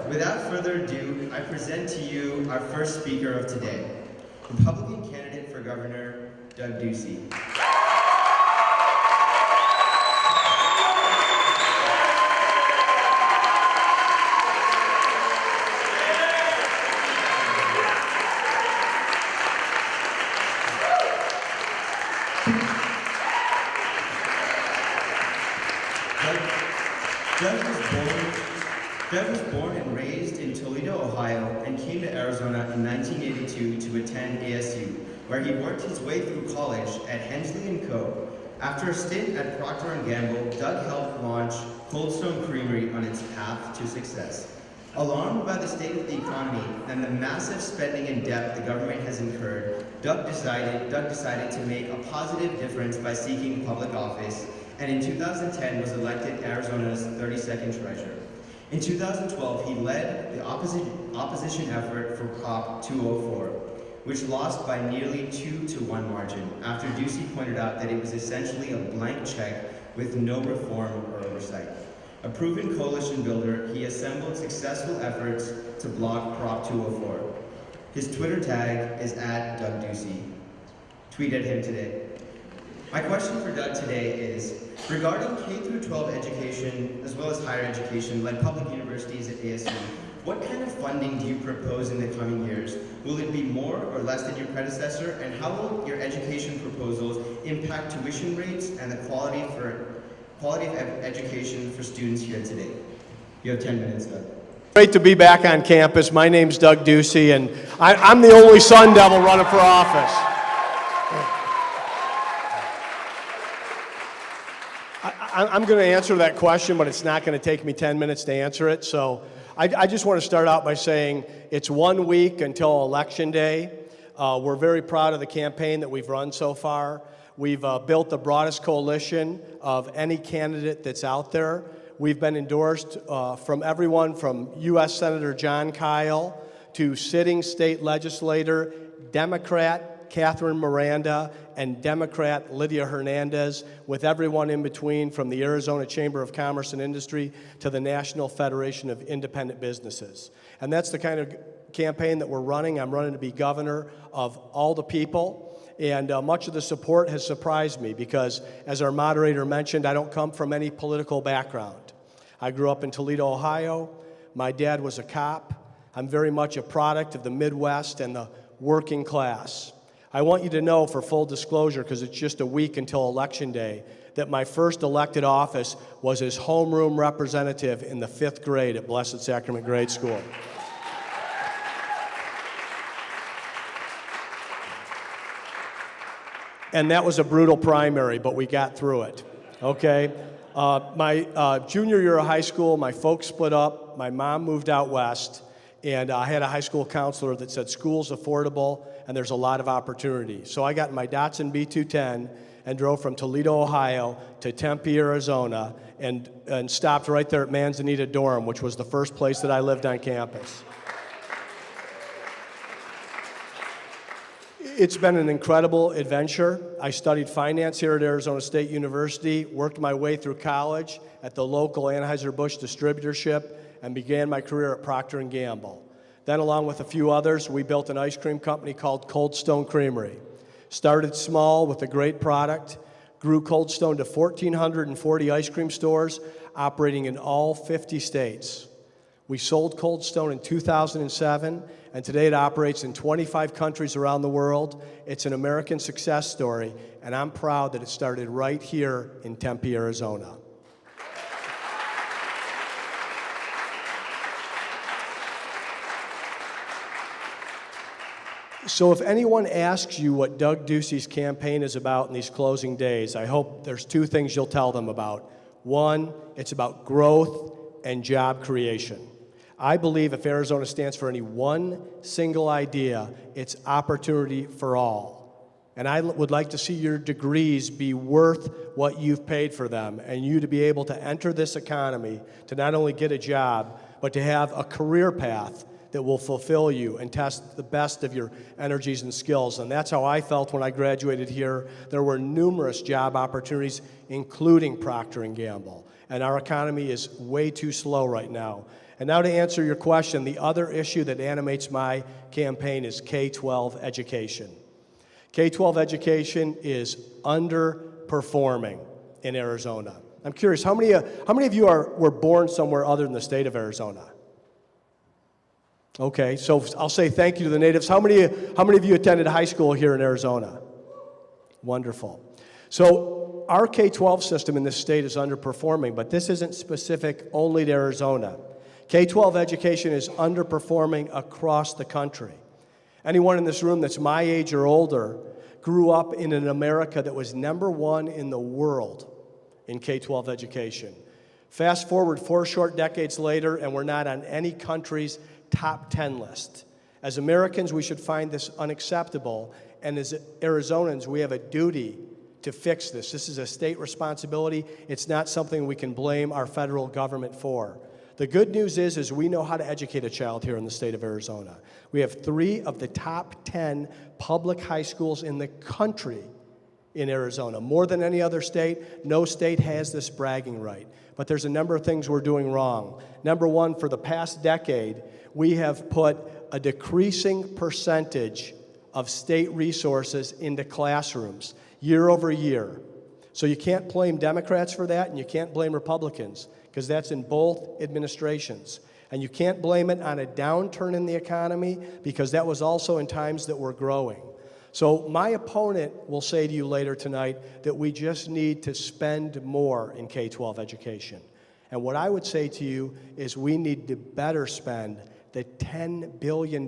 Without further ado, I present to you our first speaker of today, Republican candidate for governor, Doug Ducey. Doug was born and raised in Toledo, Ohio, and came to Arizona in 1982 to attend ASU, where he worked his way through college at Hensley & Co. After a stint at Procter & Gamble, Doug helped launch Cold Stone Creamery on its path to success. Alarmed by the state of the economy and the massive spending and debt the government has incurred, Doug decided to make a positive difference by seeking public office, and in 2010 was elected Arizona's 32nd treasurer. In 2012, he led the opposition effort for Prop 204, which lost by nearly 2-1 margin, after Ducey pointed out that it was essentially a blank check with no reform or oversight. A proven coalition builder, he assembled successful efforts to block Prop 204. His Twitter tag is @DougDucey. Tweet at him today. My question for Doug today is, regarding K-12 education as well as higher education, like public universities at ASU, what kind of funding do you propose in the coming years? Will it be more or less than your predecessor? And how will your education proposals impact tuition rates and the quality of education for students here today? You have 10 minutes, Doug. Great to be back on campus. My name's Doug Ducey, and I'm the only Sun Devil running for office. I'm going to answer that question, but it's not going to take me 10 minutes to answer it. So I just want to start out by saying it's 1 week until Election Day. We're very proud of the campaign that we've run so far. We've built the broadest coalition of any candidate that's out there. We've been endorsed from everyone from U.S. Senator John Kyle to sitting state legislator, Democrat Catherine Miranda, and Democrat Lydia Hernandez, with everyone in between, from the Arizona Chamber of Commerce and Industry to the National Federation of Independent Businesses. And that's the kind of campaign that we're running. I'm running to be governor of all the people. And much of the support has surprised me because, as our moderator mentioned, I don't come from any political background. I grew up in Toledo, Ohio. My dad was a cop. I'm very much a product of the Midwest and the working class. I want you to know, for full disclosure, because it's just a week until Election Day, that my first elected office was as homeroom representative in the 5th grade at Blessed Sacrament Grade School. And that was a brutal primary, but we got through it, okay? My junior year of high school, my folks split up, my mom moved out west, and I had a high school counselor that said school's affordable and there's a lot of opportunity. So I got in my Datsun B210 and drove from Toledo, Ohio to Tempe, Arizona, and stopped right there at Manzanita Dorm, which was the first place that I lived on campus. It's been an incredible adventure. I studied finance here at Arizona State University, worked my way through college at the local Anheuser-Busch distributorship, and began my career at Procter & Gamble. Then, along with a few others, we built an ice cream company called Cold Stone Creamery. Started small with a great product, grew Cold Stone to 1,440 ice cream stores, operating in all 50 states. We sold Cold Stone in 2007, and today it operates in 25 countries around the world. It's an American success story, and I'm proud that it started right here in Tempe, Arizona. So if anyone asks you what Doug Ducey's campaign is about in these closing days, I hope there's 2 things you'll tell them about. One, it's about growth and job creation. I believe if Arizona stands for any one single idea, it's opportunity for all. And I would like to see your degrees be worth what you've paid for them, and you to be able to enter this economy to not only get a job, but to have a career path that will fulfill you and test the best of your energies and skills. And that's how I felt when I graduated here. There were numerous job opportunities, including Procter & Gamble. And our economy is way too slow right now. And now to answer your question, the other issue that animates my campaign is K-12 education. K-12 education is underperforming in Arizona. I'm curious, how many of you were born somewhere other than the state of Arizona? Okay, so I'll say thank you to the natives. How many of you attended high school here in Arizona? Wonderful. So our K-12 system in this state is underperforming, but this isn't specific only to Arizona. K-12 education is underperforming across the country. Anyone in this room that's my age or older grew up in an America that was #1 in the world in K-12 education. Fast forward 4 short decades later, and we're not on any country's top 10 list. As Americans, we should find this unacceptable, and as Arizonans, we have a duty to fix this. This is a state responsibility. It's not something we can blame our federal government for. The good news is we know how to educate a child here in the state of Arizona. We have 3 of the top 10 public high schools in the country in Arizona. More than any other state, no state has this bragging right. But there's a number of things we're doing wrong. Number one, for the past decade, we have put a decreasing percentage of state resources into classrooms year over year. So you can't blame Democrats for that, and you can't blame Republicans, because that's in both administrations. And you can't blame it on a downturn in the economy, because that was also in times that we're growing. So my opponent will say to you later tonight that we just need to spend more in K-12 education. And what I would say to you is we need to better spend the $10 billion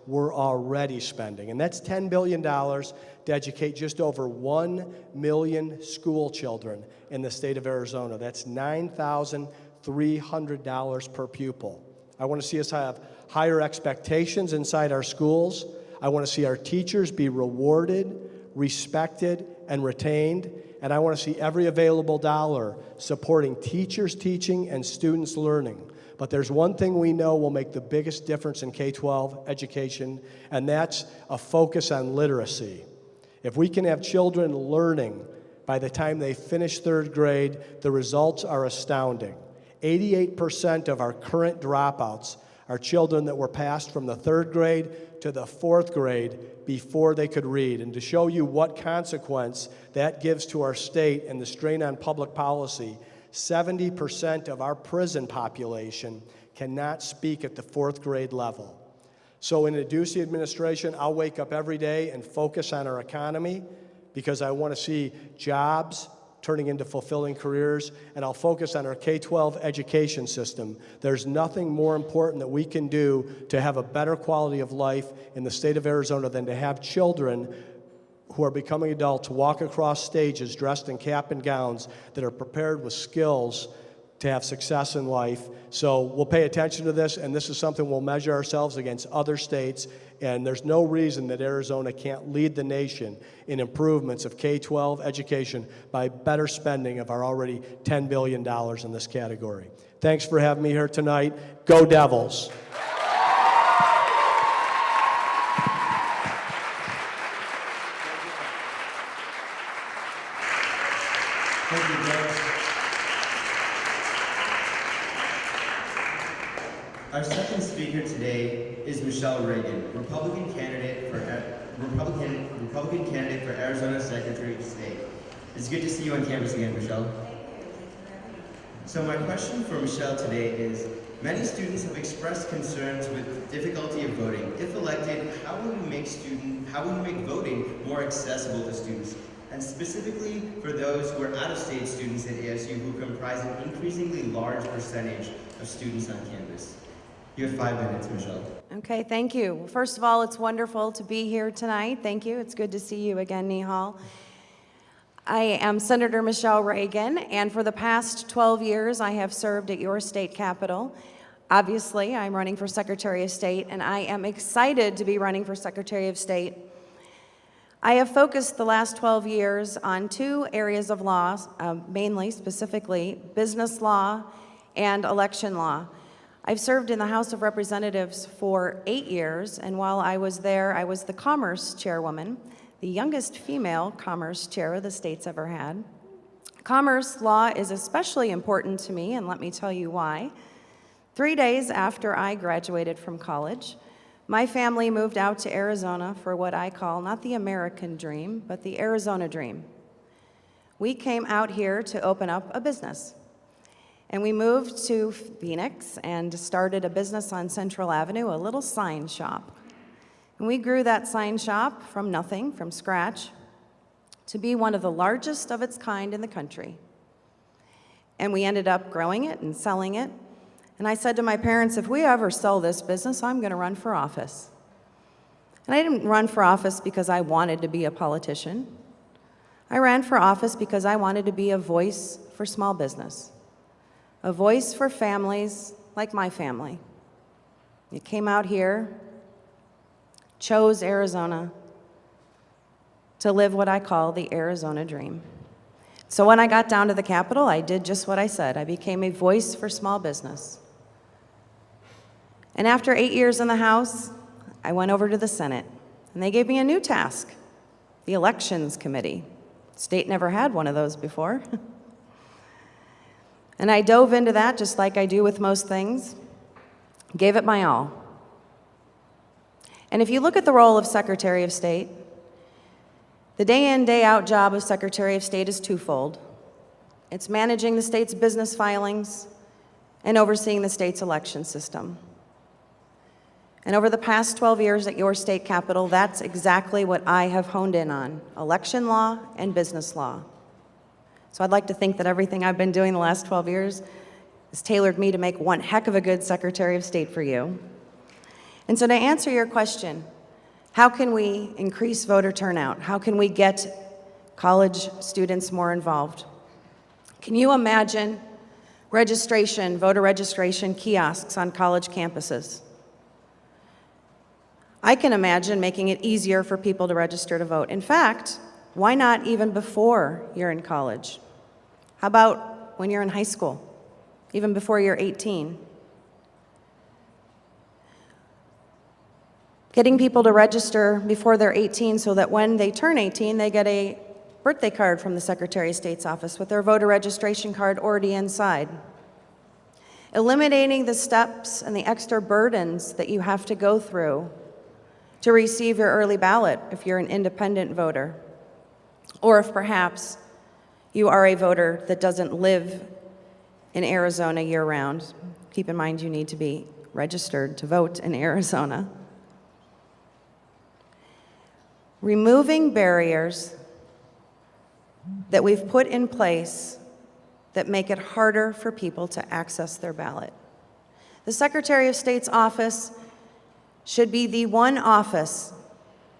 we're already spending. And that's $10 billion to educate just over 1 million school children in the state of Arizona. That's $9,300 per pupil. I want to see us have higher expectations inside our schools. I want to see our teachers be rewarded, respected, and retained. And I want to see every available dollar supporting teachers teaching and students learning. But there's one thing we know will make the biggest difference in K-12 education, and that's a focus on literacy. If we can have children learning by the time they finish 3rd grade, the results are astounding. 88% of our current dropouts are children that were passed from the 3rd grade to the 4th grade before they could read. And to show you what consequence that gives to our state and the strain on public policy, 70% of our prison population cannot speak at the 4th grade level. So in the Ducey administration, I'll wake up every day and focus on our economy, because I want to see jobs turning into fulfilling careers, and I'll focus on our K-12 education system. There's nothing more important that we can do to have a better quality of life in the state of Arizona than to have children who are becoming adults walk across stages dressed in cap and gowns that are prepared with skills to have success in life. So we'll pay attention to this, and this is something we'll measure ourselves against other states, and there's no reason that Arizona can't lead the nation in improvements of K-12 education by better spending of our already $10 billion in this category. Thanks for having me here tonight. Go Devils! Thank you, Joe. Our second speaker today is Michele Reagan, Republican candidate for Arizona Secretary of State. It's good to see you on campus again, Michele. So my question for Michele today is, many students have expressed concerns with difficulty of voting. If elected, how will you make voting more accessible to students? And specifically for those who are out-of-state students at ASU who comprise an increasingly large percentage of students on campus. You have 5 minutes, Michele. Okay, thank you. First of all, it's wonderful to be here tonight. Thank you. It's good to see you again, Nihal. I am Senator Michele Reagan, and for the past 12 years, I have served at your state capitol. Obviously, I'm running for Secretary of State, and I am excited to be running for Secretary of State. I have focused the last 12 years on 2 areas of law, mainly, specifically, business law and election law. I've served in the House of Representatives for 8 years, and while I was there, I was the Commerce Chairwoman, the youngest female Commerce Chair the state's ever had. Commerce law is especially important to me, and let me tell you why. 3 days after I graduated from college, my family moved out to Arizona for what I call not the American dream, but the Arizona dream. We came out here to open up a business. And we moved to Phoenix and started a business on Central Avenue, a little sign shop. And we grew that sign shop from nothing, from scratch, to be one of the largest of its kind in the country. And we ended up growing it and selling it. And I said to my parents, if we ever sell this business, I'm going to run for office. And I didn't run for office because I wanted to be a politician. I ran for office because I wanted to be a voice for small business, a voice for families like my family. You came out here, chose Arizona to live what I call the Arizona dream. So when I got down to the Capitol, I did just what I said. I became a voice for small business. And after 8 years in the House, I went over to the Senate, and they gave me a new task, the Elections Committee. The state never had one of those before. And I dove into that just like I do with most things, gave it my all. And if you look at the role of Secretary of State, the day-in, day-out job of Secretary of State is twofold. It's managing the state's business filings and overseeing the state's election system. And over the past 12 years at your state capitol, that's exactly what I have honed in on, election law and business law. So I'd like to think that everything I've been doing the last 12 years has tailored me to make one heck of a good Secretary of State for you. And so to answer your question, how can we increase voter turnout? How can we get college students more involved? Can you imagine voter registration kiosks on college campuses? I can imagine making it easier for people to register to vote. In fact, why not even before you're in college? How about when you're in high school, even before you're 18? Getting people to register before they're 18 so that when they turn 18, they get a birthday card from the Secretary of State's office with their voter registration card already inside. Eliminating the steps and the extra burdens that you have to go through to receive your early ballot if you're an independent voter, or if perhaps you are a voter that doesn't live in Arizona year-round. Keep in mind you need to be registered to vote in Arizona. Removing barriers that we've put in place that make it harder for people to access their ballot. The Secretary of State's office should be the one office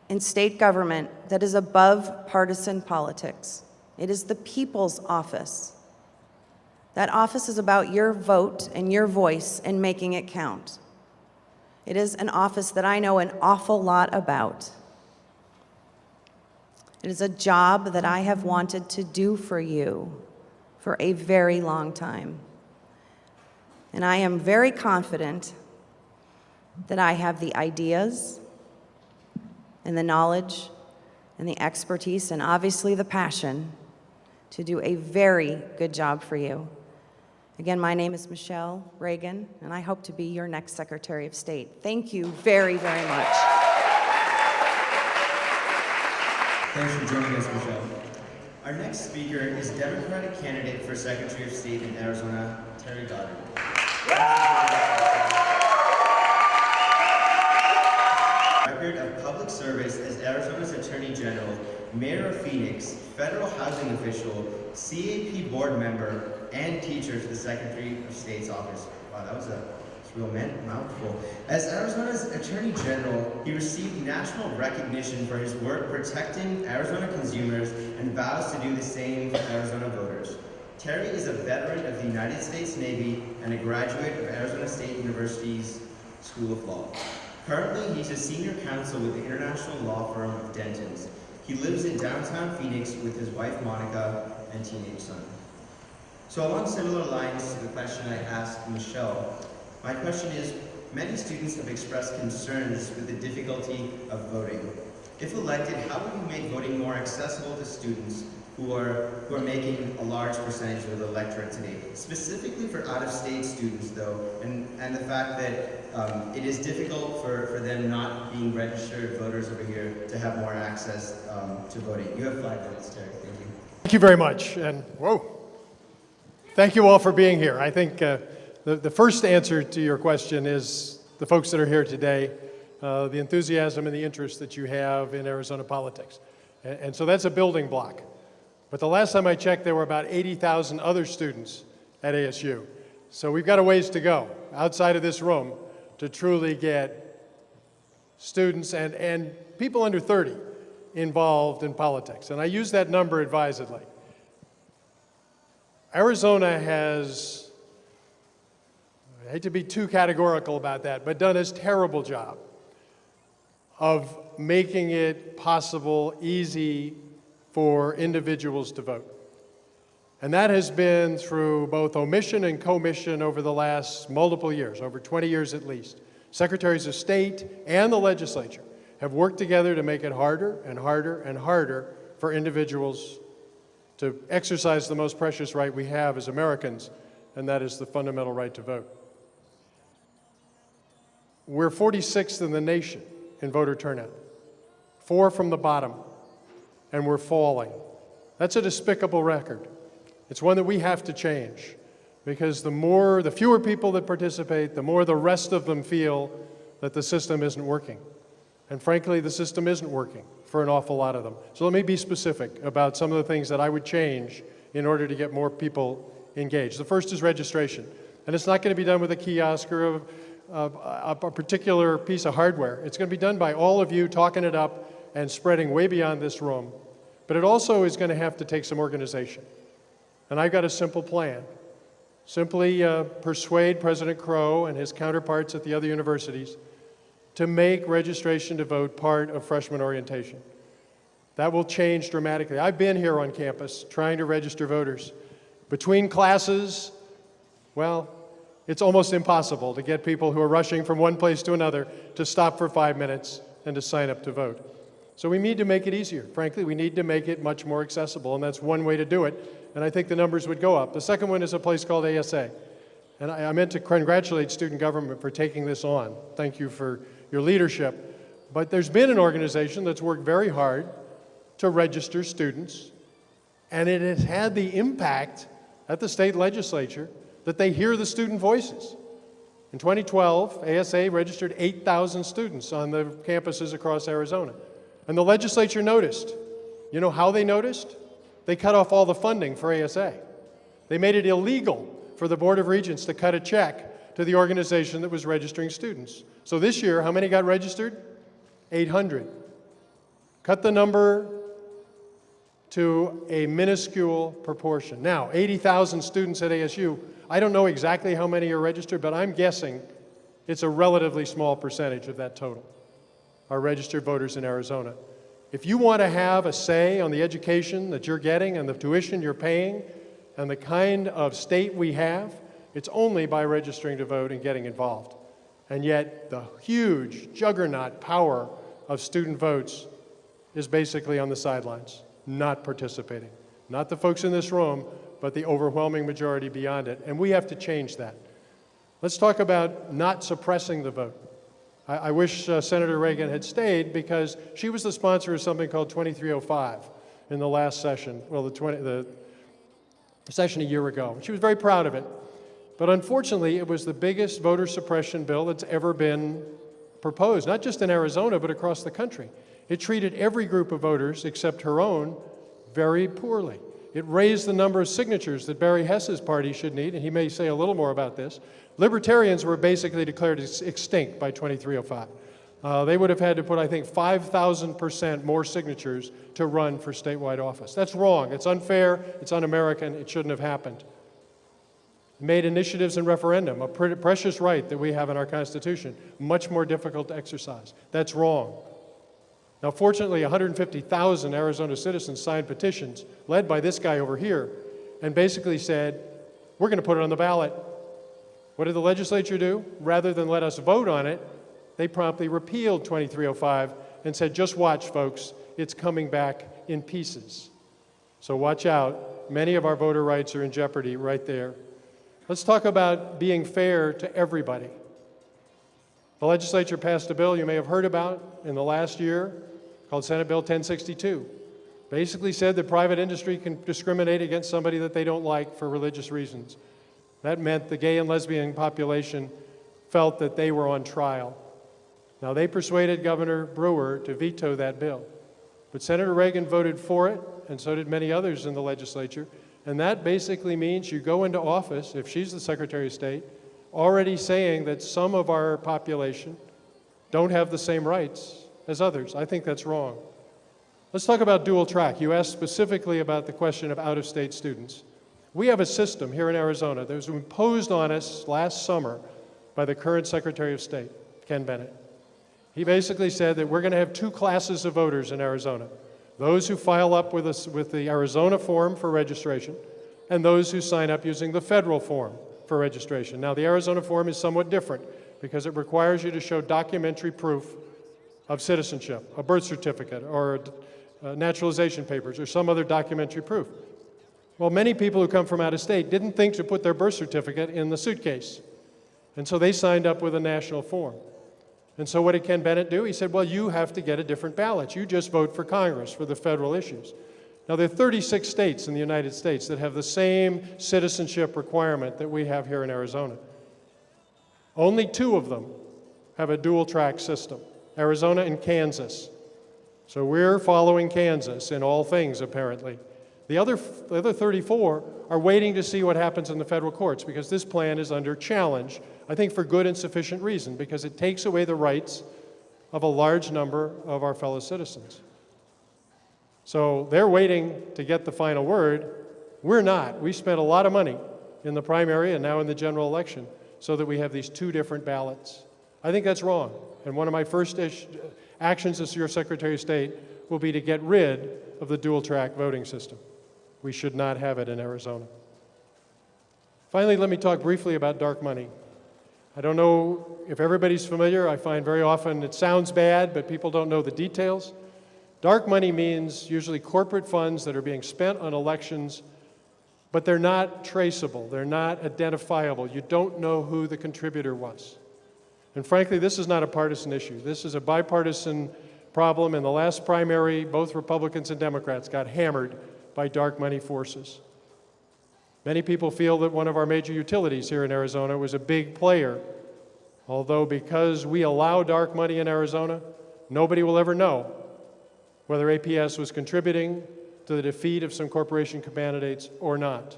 in state government that is above partisan politics. It is the people's office. That office is about your vote and your voice and making it count. It is an office that I know an awful lot about. It is a job that I have wanted to do for you for a very long time. And I am very confident that I have the ideas and the knowledge and the expertise and obviously the passion to do a very good job for you. Again, my name is Michele Reagan, and I hope to be your next Secretary of State. Thank you very, very much. Thanks for joining us, Michele. Our next speaker is Democratic candidate for Secretary of State in Arizona, Terry Goddard. Record of public service as Arizona's Attorney General, Mayor of Phoenix, federal housing official, CAP board member, and teacher to the Secretary of State's office. Wow, that was a real mouthful. As Arizona's Attorney General, he received national recognition for his work protecting Arizona consumers and vows to do the same for Arizona voters. Terry is a veteran of the United States Navy and a graduate of Arizona State University's School of Law. Currently, he's a senior counsel with the international law firm of Dentons. He lives in downtown Phoenix with his wife Monica and teenage son. So along similar lines to the question I asked Michele, my question is, many students have expressed concerns with the difficulty of voting. If elected, how will you make voting more accessible to students who are making a large percentage of the electorate today. Specifically for out-of-state students, though, and the fact that it is difficult for them not being registered voters over here to have more access to voting. You have 5 minutes, Terry. Thank you. Thank you very much. And whoa, thank you all for being here. I think the first answer to your question is the folks that are here today, the enthusiasm and the interest that you have in Arizona politics. And so that's a building block. But the last time I checked, there were about 80,000 other students at ASU. So we've got a ways to go outside of this room to truly get students and people under 30 involved in politics. And I use that number advisedly. Arizona has, I hate to be too categorical about that, but done a terrible job of making it possible, easy for individuals to vote. And that has been through both omission and commission over the last multiple years, over 20 years at least. Secretaries of State and the legislature have worked together to make it harder and harder and harder for individuals to exercise the most precious right we have as Americans, and that is the fundamental right to vote. We're 46th in the nation in voter turnout, 4 from the bottom, and we're falling. That's a despicable record. It's one that we have to change, because the fewer people that participate, the more the rest of them feel that the system isn't working. And frankly, the system isn't working for an awful lot of them. So let me be specific about some of the things that I would change in order to get more people engaged. The first is registration. And it's not going to be done with a kiosk or a particular piece of hardware. It's going to be done by all of you talking it up and spreading way beyond this room. But it also is going to have to take some organization. And I've got a simple plan. Simply persuade President Crow and his counterparts at the other universities to make registration to vote part of freshman orientation. That will change dramatically. I've been here on campus trying to register voters. Between classes, well, it's almost impossible to get people who are rushing from one place to another to stop for 5 minutes and to sign up to vote. So we need to make it easier. Frankly, we need to make it much more accessible, and that's one way to do it, and I think the numbers would go up. The second one is a place called ASA, and I meant to congratulate student government for taking this on. Thank you for your leadership. But there's been an organization that's worked very hard to register students, and it has had the impact at the state legislature that they hear the student voices. In 2012, ASA registered 8,000 students on the campuses across Arizona. And the legislature noticed. You know how they noticed? They cut off all the funding for ASA. They made it illegal for the Board of Regents to cut a check to the organization that was registering students. So this year, how many got registered? 800. Cut the number to a minuscule proportion. Now, 80,000 students at ASU, I don't know exactly how many are registered, but I'm guessing it's a relatively small percentage of that total are registered voters in Arizona. If you want to have a say on the education that you're getting and the tuition you're paying and the kind of state we have, it's only by registering to vote and getting involved. And yet the huge juggernaut power of student votes is basically on the sidelines, not participating. Not the folks in this room, but the overwhelming majority beyond it. And we have to change that. Let's talk about not suppressing the vote. I wish Senator Reagan had stayed, because she was the sponsor of something called 2305 in the last session, well, the session a year ago. She was very proud of it. But unfortunately, it was the biggest voter suppression bill that's ever been proposed, not just in Arizona, but across the country. It treated every group of voters, except her own, very poorly. It raised the number of signatures that Barry Hess's party should need, and he may say a little more about this. Libertarians were basically declared extinct by 2305. They would have had to put, I think, 5,000% more signatures to run for statewide office. That's wrong. It's unfair. It's un-American. It shouldn't have happened. Made initiatives and referendum, a precious right that we have in our Constitution, much more difficult to exercise. That's wrong. Now, fortunately, 150,000 Arizona citizens signed petitions, led by this guy over here, and basically said, we're going to put it on the ballot. What did the legislature do? Rather than let us vote on it, they promptly repealed 2305 and said, just watch, folks, it's coming back in pieces. So watch out. Many of our voter rights are in jeopardy right there. Let's talk about being fair to everybody. The legislature passed a bill you may have heard about in the last year called Senate Bill 1062. Basically said that private industry can discriminate against somebody that they don't like for religious reasons. That meant the gay and lesbian population felt that they were on trial. Now, they persuaded Governor Brewer to veto that bill. But Senator Reagan voted for it, and so did many others in the legislature. And that basically means you go into office, if she's the Secretary of State, already saying that some of our population don't have the same rights as others. I think that's wrong. Let's talk about dual track. You asked specifically about the question of out-of-state students. We have a system here in Arizona that was imposed on us last summer by the current Secretary of State, Ken Bennett. He basically said that we're going to have two classes of voters in Arizona: those who file up with us with the Arizona form for registration, and those who sign up using the federal form for registration. Now, the Arizona form is somewhat different because it requires you to show documentary proof of citizenship, a birth certificate or naturalization papers or some other documentary proof. Well, many people who come from out of state didn't think to put their birth certificate in the suitcase, and so they signed up with a national form. And so what did Ken Bennett do? He said, well, you have to get a different ballot. You just vote for Congress for the federal issues. Now, there are 36 states in the United States that have the same citizenship requirement that we have here in Arizona. Only 2 of them have a dual-track system, Arizona and Kansas. So we're following Kansas in all things, apparently. The other 34 are waiting to see what happens in the federal courts because this plan is under challenge, I think for good and sufficient reason, because it takes away the rights of a large number of our fellow citizens. So they're waiting to get the final word. We're not. We spent a lot of money in the primary and now in the general election so that we have these 2 different ballots. I think that's wrong. And one of my first actions as your Secretary of State will be to get rid of the dual-track voting system. We should not have it in Arizona. Finally, let me talk briefly about dark money. I don't know if everybody's familiar. I find very often it sounds bad, but people don't know the details. Dark money means usually corporate funds that are being spent on elections, but they're not traceable. They're not identifiable. You don't know who the contributor was. And frankly, this is not a partisan issue. This is a bipartisan problem. In the last primary, both Republicans and Democrats got hammered by dark money forces. Many people feel that one of our major utilities here in Arizona was a big player, although because we allow dark money in Arizona, nobody will ever know whether APS was contributing to the defeat of some corporation candidates or not.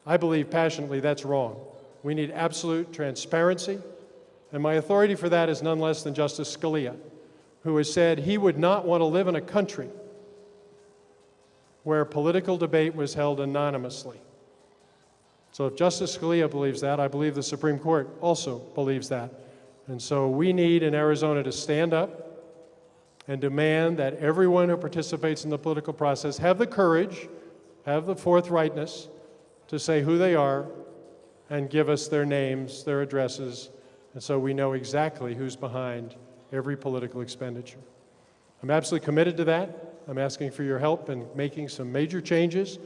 I believe passionately that's wrong. We need absolute transparency, and my authority for that is none less than Justice Scalia, who has said he would not want to live in a country where political debate was held anonymously. So if Justice Scalia believes that, I believe the Supreme Court also believes that. And so we need in Arizona to stand up and demand that everyone who participates in the political process have the courage, have the forthrightness to say who they are and give us their names, their addresses, and so we know exactly who's behind every political expenditure. I'm absolutely committed to that. I'm asking for your help in making some major changes.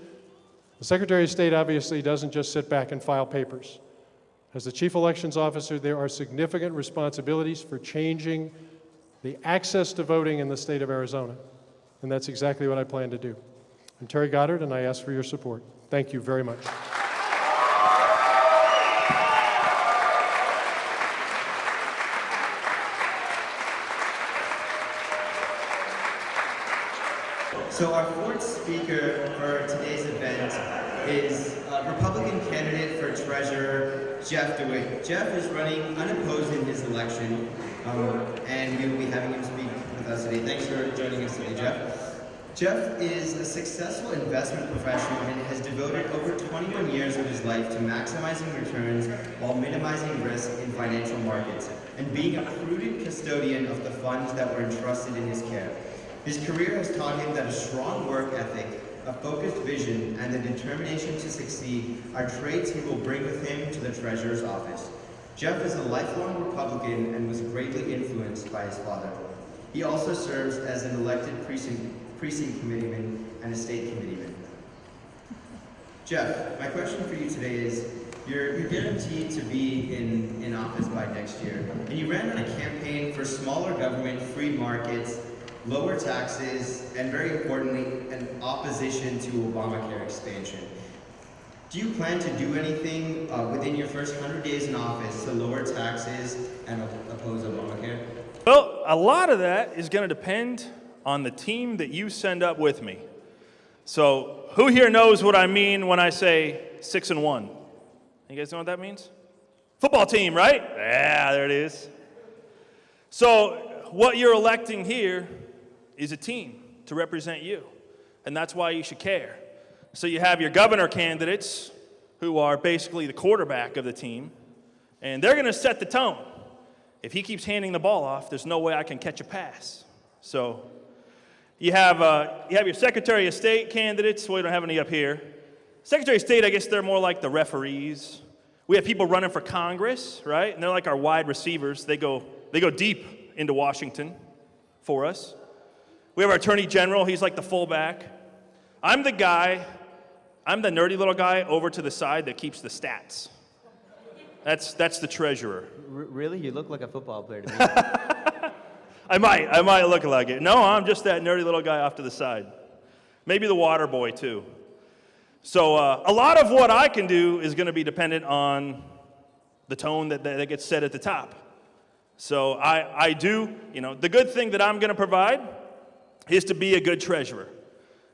The Secretary of State obviously doesn't just sit back and file papers. As the Chief Elections Officer, there are significant responsibilities for changing the access to voting in the state of Arizona, and that's exactly what I plan to do. I'm Terry Goddard, and I ask for your support. Thank you very much. So our 4th speaker for today's event is Republican candidate for treasurer, Jeff DeWit. Jeff is running unopposed in his election, and we will be having him speak with us today. Thanks for joining us today, Jeff. Jeff is a successful investment professional and has devoted over 21 years of his life to maximizing returns while minimizing risk in financial markets and being a prudent custodian of the funds that were entrusted in his care. His career has taught him that a strong work ethic, a focused vision, and the determination to succeed are traits he will bring with him to the Treasurer's office. Jeff is a lifelong Republican and was greatly influenced by his father. He also serves as an elected precinct committeeman and a state committeeman. Jeff, my question for you today is, you're guaranteed to be in office by next year, and you ran on a campaign for smaller government, free markets, lower taxes, and very importantly, an opposition to Obamacare expansion. Do you plan to do anything within your first 100 days in office to lower taxes and oppose Obamacare? Well, a lot of that is going to depend on the team that you send up with me. So, who here knows what I mean when I say 6-1? You guys know what that means? Football team, right? Yeah, there it is. So, what you're electing here is a team to represent you, and that's why you should care. So you have your governor candidates, who are basically the quarterback of the team, and they're going to set the tone. If he keeps handing the ball off, there's no way I can catch a pass. So you have your Secretary of State candidates. Well, we don't have any up here. Secretary of State, I guess they're more like the referees. We have people running for Congress, right? And they're like our wide receivers. They go deep into Washington for us. We have our Attorney General. He's like the fullback. I'm the nerdy little guy over to the side that keeps the stats. That's the treasurer. Really? You look like a football player to me. I might look like it. No, I'm just that nerdy little guy off to the side. Maybe the water boy, too. So a lot of what I can do is going to be dependent on the tone that gets set at the top. So I do, the good thing that I'm going to provide is to be a good treasurer.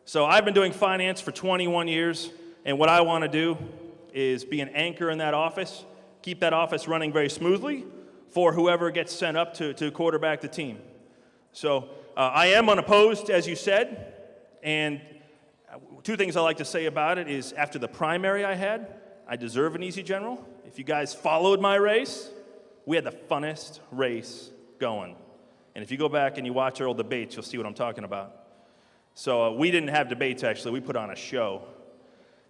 So I've been doing finance for 21 years, and what I want to do is be an anchor in that office, keep that office running very smoothly for whoever gets sent up to quarterback the team. So I am unopposed, as you said, and two things I like to say about it is after the primary I had, I deserve an easy general. If you guys followed my race, we had the funnest race going. And if you go back and you watch our old debates, you'll see what I'm talking about. So we didn't have debates, actually. We put on a show.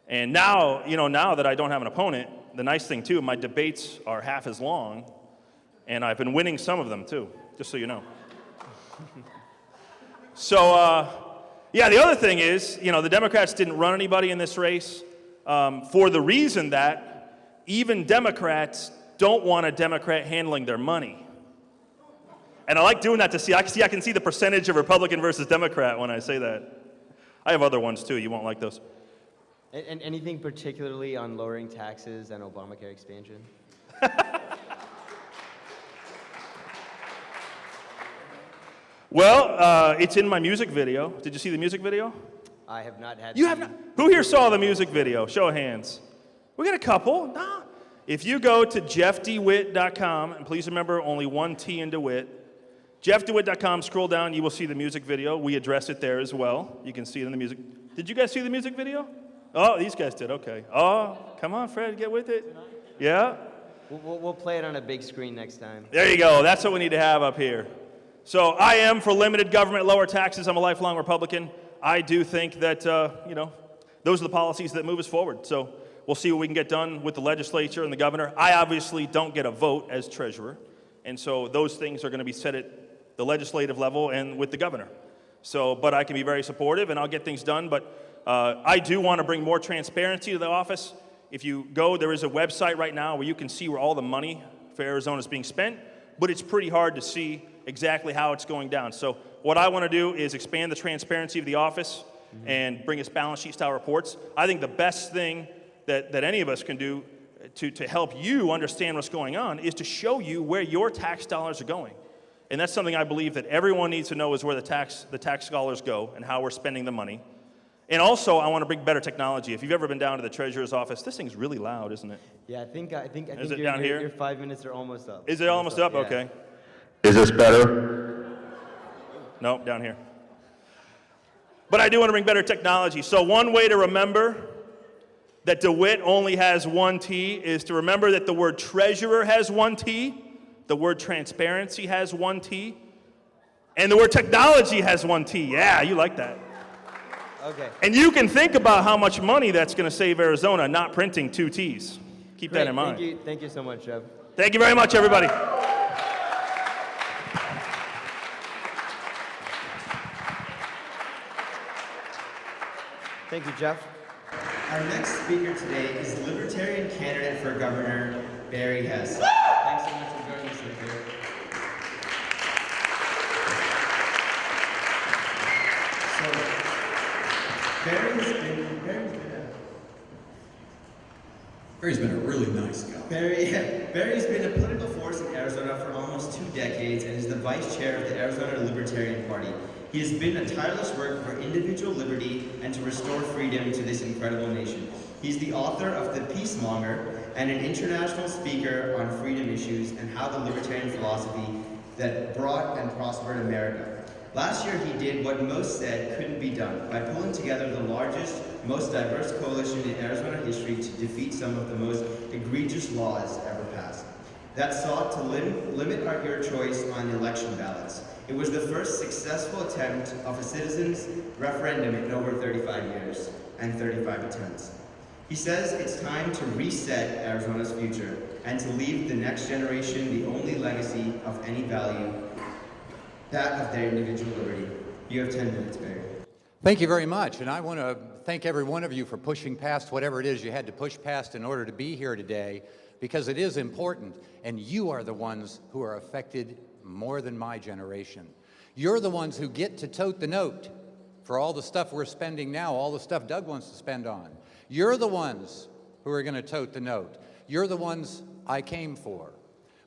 And now that I don't have an opponent, the nice thing, too, my debates are half as long, and I've been winning some of them, too, just so you know. So, the other thing is, the Democrats didn't run anybody in this race for the reason that even Democrats don't want a Democrat handling their money. And I like doing that I can see the percentage of Republican versus Democrat when I say that. I have other ones too, you won't like those. And anything particularly on lowering taxes and Obamacare expansion? Well, it's in my music video. Did you see the music video? I have not had. You have not? Who here saw the music video? Show of hands. We got a couple. Nah. If you go to jeffdewitt.com, and please remember only one T in DeWit, jeffdewitt.com, scroll down, you will see the music video. We address it there as well. You can see it in the music. Did you guys see the music video? Oh, these guys did, okay. Oh, come on, Fred, get with it. Yeah? We'll play it on a big screen next time. There you go. That's what we need to have up here. So I am for limited government, lower taxes. I'm a lifelong Republican. I do think that, those are the policies that move us forward. So we'll see what we can get done with the legislature and the governor. I obviously don't get a vote as treasurer. And so those things are going to be set at the legislative level and with the governor. So, but I can be very supportive and I'll get things done. But I do want to bring more transparency to the office. If you go, there is a website right now where you can see where all the money for Arizona is being spent, but it's pretty hard to see exactly how it's going down. So what I want to do is expand the transparency of the office and bring us balance sheet style reports. I think the best thing that any of us can do to help you understand what's going on is to show you where your tax dollars are going. And that's something I believe that everyone needs to know is where the tax dollars go and how we're spending the money. And also, I want to bring better technology. If you've ever been down to the treasurer's office, this thing's really loud, isn't it? Yeah, I think Is it down here? Your 5 minutes are almost up. Is it almost up? Yeah. Okay. Is this better? Nope, down here. But I do want to bring better technology. So one way to remember that DeWit only has one T is to remember that the word treasurer has one T, the word transparency has one T, and the word technology has one T. Yeah, you like that. Okay. And you can think about how much money that's going to save Arizona not printing two T's. Keep that in mind. Thank you so much, Jeff. Thank you very much, everybody. Thank you, Jeff. Our next speaker today is Libertarian candidate for governor, Barry Hess. Thanks so much for joining us, Victor. Barry's been a really nice guy. Barry's been a political force in Arizona for almost 2 decades and is the vice chair of the Arizona Libertarian Party. He has been a tireless work for individual liberty and to restore freedom to this incredible nation. He's the author of The Peacemonger and an international speaker on freedom issues and how the libertarian philosophy that brought and prospered America. Last year, he did what most said couldn't be done by pulling together the largest, most diverse coalition in Arizona history to defeat some of the most egregious laws ever passed that sought to limit your choice on election ballots. It was the first successful attempt of a citizens' referendum in over 35 years and 35 attempts. He says it's time to reset Arizona's future and to leave the next generation the only legacy of any value, that of their individual liberty. You have 10 minutes, Barry. Thank you very much, and I want to thank every one of you for pushing past whatever it is you had to push past in order to be here today, because it is important, and you are the ones who are affected more than my generation. You're the ones who get to tote the note for all the stuff we're spending now, all the stuff Doug wants to spend on. You're the ones who are going to tote the note. You're the ones I came for.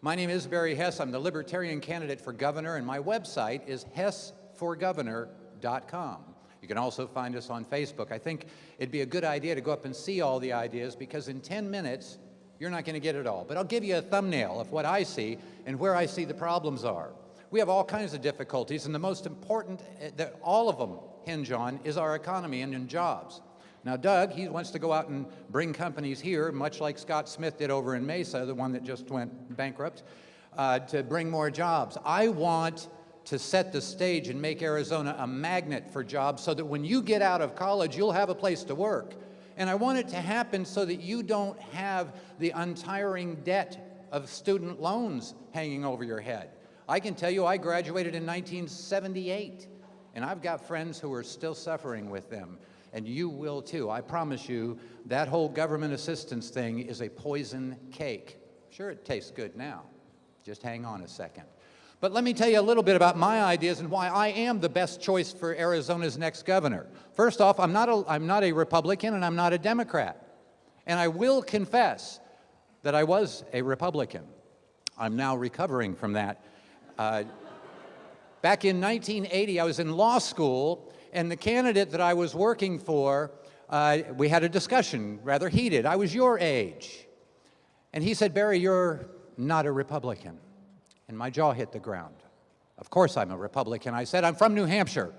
My name is Barry Hess. I'm the Libertarian candidate for governor, and my website is hessforgovernor.com. You can also find us on Facebook. I think it'd be a good idea to go up and see all the ideas, because in 10 minutes, you're not going to get it all. But I'll give you a thumbnail of what I see and where I see the problems are. We have all kinds of difficulties, and the most important that all of them hinge on is our economy and in jobs. Now, Doug, he wants to go out and bring companies here, much like Scott Smith did over in Mesa, the one that just went bankrupt, to bring more jobs. I want to set the stage and make Arizona a magnet for jobs so that when you get out of college, you'll have a place to work. And I want it to happen so that you don't have the untiring debt of student loans hanging over your head. I can tell you I graduated in 1978, and I've got friends who are still suffering with them. And you will too. I promise you, that whole government assistance thing is a poison cake. Sure, it tastes good now. Just hang on a second. But let me tell you a little bit about my ideas and why I am the best choice for Arizona's next governor. First off, I'm not a Republican and I'm not a Democrat. And I will confess that I was a Republican. I'm now recovering from that. Back in 1980, I was in law school, and the candidate that I was working for, we had a discussion, rather heated. I was your age. And he said, Barry, you're not a Republican. And my jaw hit the ground. Of course I'm a Republican. I said, I'm from New Hampshire.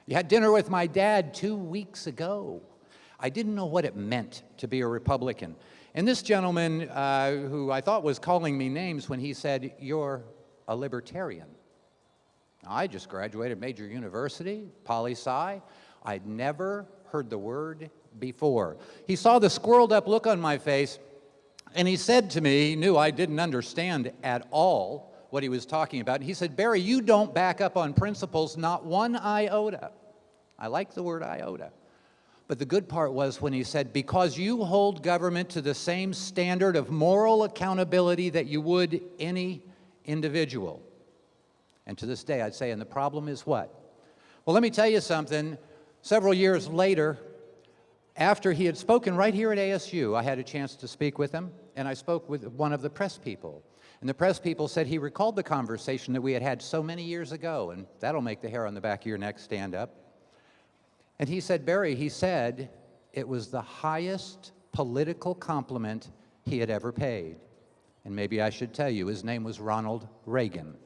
You had dinner with my dad 2 weeks ago. I didn't know what it meant to be a Republican. And this gentleman, who I thought was calling me names when he said, you're a Libertarian. I just graduated major university, poli-sci. I'd never heard the word before. He saw the squirreled up look on my face, and he said to me, he knew I didn't understand at all what he was talking about. He said, Barry, you don't back up on principles, not one iota. I like the word iota. But the good part was when he said, because you hold government to the same standard of moral accountability that you would any individual. And to this day, I'd say, and the problem is what? Well, let me tell you something. Several years later, after he had spoken right here at ASU, I had a chance to speak with him, and I spoke with one of the press people. And the press people said he recalled the conversation that we had had so many years ago, and that'll make the hair on the back of your neck stand up. And he said, Barry, he said it was the highest political compliment he had ever paid. And maybe I should tell you, his name was Ronald Reagan.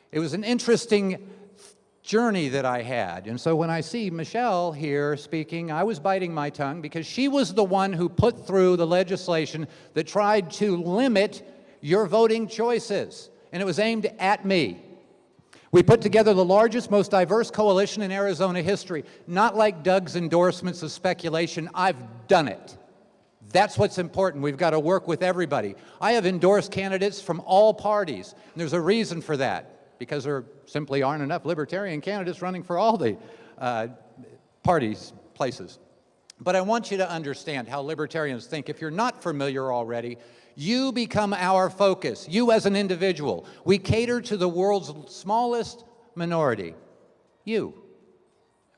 It was an interesting journey that I had. And so when I see Michele here speaking, I was biting my tongue because she was the one who put through the legislation that tried to limit your voting choices. And it was aimed at me. We put together the largest, most diverse coalition in Arizona history. Not like Doug's endorsements of speculation. I've done it. That's what's important. We've got to work with everybody. I have endorsed candidates from all parties, and there's a reason for that. Because there simply aren't enough Libertarian candidates running for all the places. But I want you to understand how libertarians think. If you're not familiar already, you become our focus, you as an individual. We cater to the world's smallest minority, you.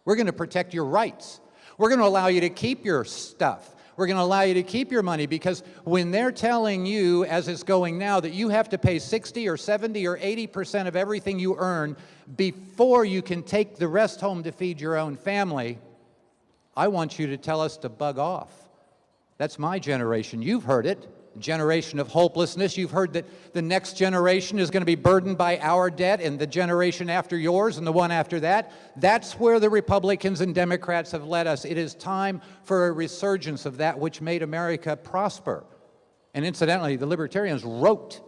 We're going to protect your rights. We're going to allow you to keep your stuff. We're going to allow you to keep your money, because when they're telling you, as it's going now, that you have to pay 60 or 70 or 80% of everything you earn before you can take the rest home to feed your own family, I want you to tell us to bug off. That's my generation. You've heard it. Generation of hopelessness. You've heard that the next generation is going to be burdened by our debt, and the generation after yours and the one after that. That's where the Republicans and Democrats have led us. It is time for a resurgence of that which made America prosper. And incidentally, the Libertarians wrote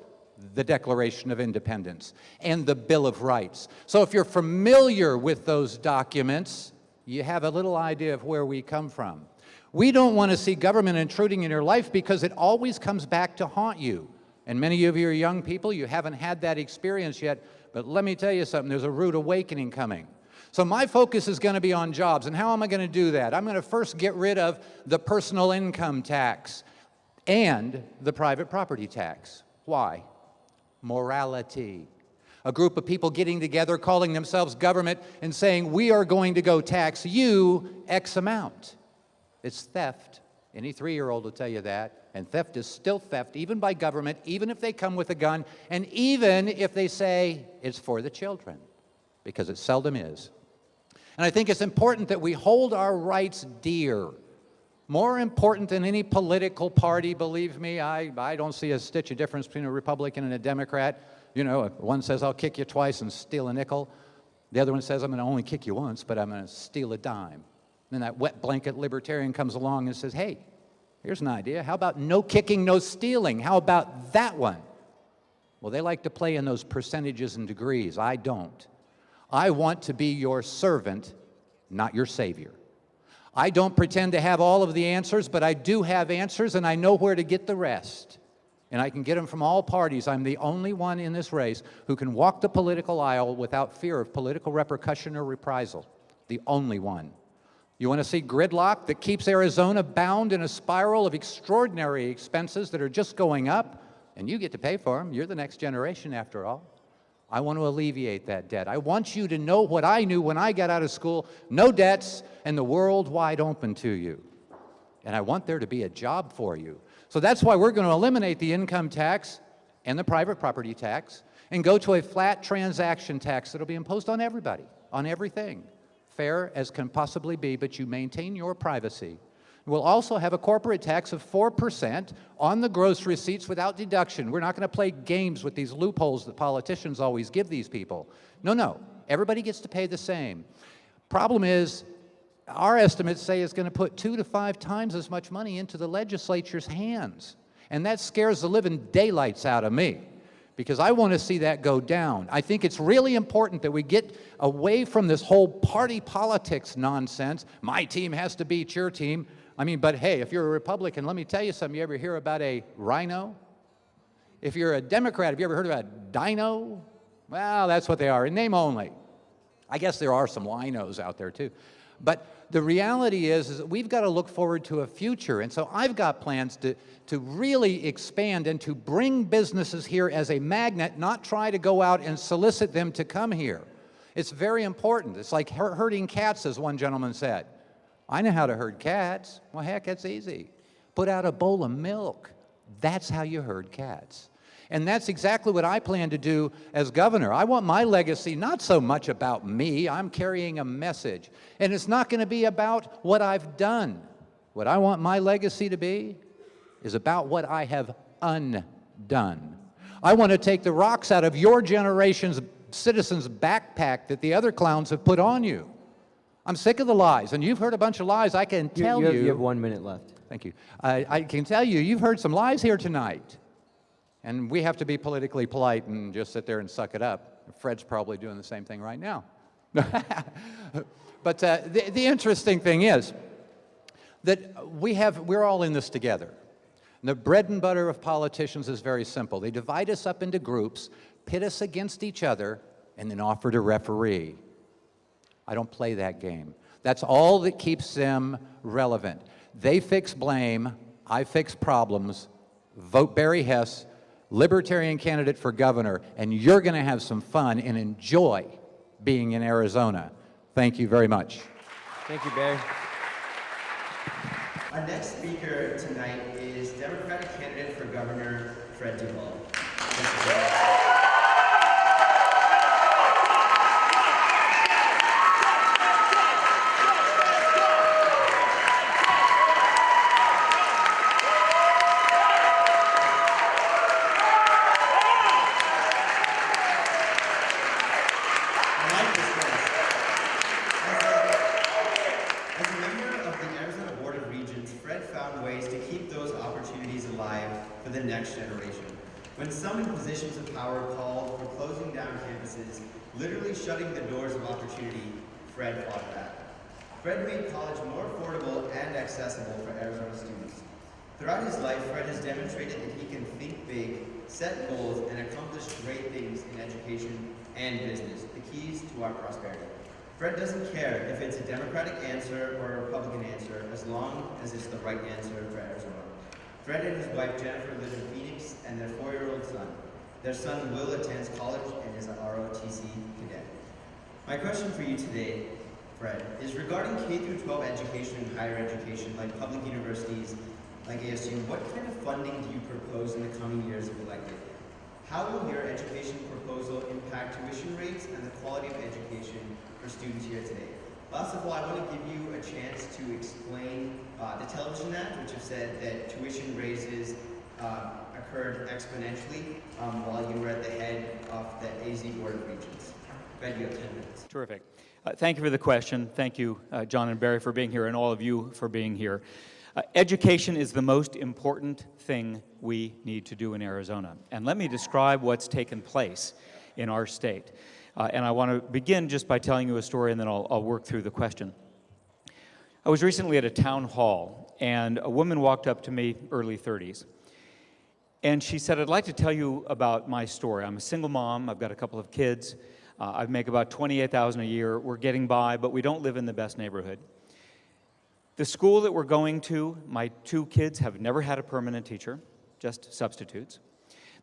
the Declaration of Independence and the Bill of Rights. So if you're familiar with those documents, you have a little idea of where we come from. We don't want to see government intruding in your life because it always comes back to haunt you. And many of you are young people, you haven't had that experience yet, but let me tell you something, there's a rude awakening coming. So my focus is going to be on jobs, and how am I going to do that? I'm going to first get rid of the personal income tax and the private property tax. Why? Morality. A group of people getting together, calling themselves government, and saying, we are going to go tax you X amount. It's theft. Any 3-year-old will tell you that. And theft is still theft, even by government, even if they come with a gun, and even if they say it's for the children, because it seldom is. And I think it's important that we hold our rights dear. More important than any political party, believe me. I don't see a stitch of difference between a Republican and a Democrat. You know, one says, I'll kick you twice and steal a nickel. The other one says, I'm going to only kick you once, but I'm going to steal a dime. Then that wet blanket libertarian comes along and says, hey, here's an idea. How about no kicking, no stealing? How about that one? Well, they like to play in those percentages and degrees. I don't. I want to be your servant, not your savior. I don't pretend to have all of the answers, but I do have answers, and I know where to get the rest. And I can get them from all parties. I'm the only one in this race who can walk the political aisle without fear of political repercussion or reprisal. The only one. You want to see gridlock that keeps Arizona bound in a spiral of extraordinary expenses that are just going up, and you get to pay for them. You're the next generation, after all. I want to alleviate that debt. I want you to know what I knew when I got out of school: no debts and the world wide open to you. And I want there to be a job for you. So that's why we're going to eliminate the income tax and the private property tax and go to a flat transaction tax that'll be imposed on everybody, on everything. Fair as can possibly be, but you maintain your privacy. We'll also have a corporate tax of 4% on the gross receipts without deduction. We're not going to play games with these loopholes that politicians always give these people. No, everybody gets to pay the same. Problem is, our estimates say it's going to put 2 to 5 times as much money into the legislature's hands. And that scares the living daylights out of me, because I want to see that go down. I think it's really important that we get away from this whole party politics nonsense. My team has to beat your team. I mean, but hey, if you're a Republican, let me tell you something. You ever hear about a rhino? If you're a Democrat, have you ever heard about a dino? Well, that's what they are, in name only. I guess there are some linos out there too. But the reality is that we've got to look forward to a future. And so I've got plans to really expand and to bring businesses here as a magnet, not try to go out and solicit them to come here. It's very important. It's like herding cats, as one gentleman said. I know how to herd cats. Well, heck, it's easy. Put out a bowl of milk. That's how you herd cats. And that's exactly what I plan to do as governor. I want my legacy not so much about me. I'm carrying a message. And it's not going to be about what I've done. What I want my legacy to be is about what I have undone. I want to take the rocks out of your generation's citizens' backpack that the other clowns have put on you. I'm sick of the lies, and you've heard a bunch of lies. I can tell you. You have 1 minute left. Thank you. I can tell you, you've heard some lies here tonight. And we have to be politically polite and just sit there and suck it up. Fred's probably doing the same thing right now. But the interesting thing is that we're all in this together. And the bread and butter of politicians is very simple. They divide us up into groups, pit us against each other, and then offer to referee. I don't play that game. That's all that keeps them relevant. They fix blame, I fix problems. Vote Barry Hess, Libertarian candidate for governor, and you're going to have some fun and enjoy being in Arizona. Thank you very much. Thank you, Barry. Our next speaker tonight is Democratic candidate for governor, Fred Duval. When some in positions of power called for closing down campuses, literally shutting the doors of opportunity, Fred fought back. Fred made college more affordable and accessible for Arizona students. Throughout his life, Fred has demonstrated that he can think big, set goals, and accomplish great things in education and business, the keys to our prosperity. Fred doesn't care if it's a Democratic answer or a Republican answer, as long as it's the right answer for Arizona. Fred and his wife Jennifer live in Phoenix and their 4-year-old son. Their son Will attends college and is a ROTC cadet. My question for you today, Fred, is regarding K-12 education and higher education like public universities like ASU, what kind of funding do you propose in the coming years if elected? How will your education proposal impact tuition rates and the quality of education for students here today? Last of all, I want to give you a chance to explain the Television Act, which have said that tuition raises occurred exponentially while you were at the head of the AZ Board of Regents. Fred, you have 10 minutes. Terrific. Thank you for the question. Thank you, John and Barry, for being here, and all of you for being here. Education is the most important thing we need to do in Arizona. And let me describe what's taken place in our state. And I want to begin just by telling you a story, and then I'll work through the question. I was recently at a town hall, and a woman walked up to me, early 30s, and she said, "I'd like to tell you about my story. I'm a single mom. I've got a couple of kids. I make about $28,000 a year. We're getting by, but we don't live in the best neighborhood. The school that we're going to, my 2 kids have never had a permanent teacher, just substitutes.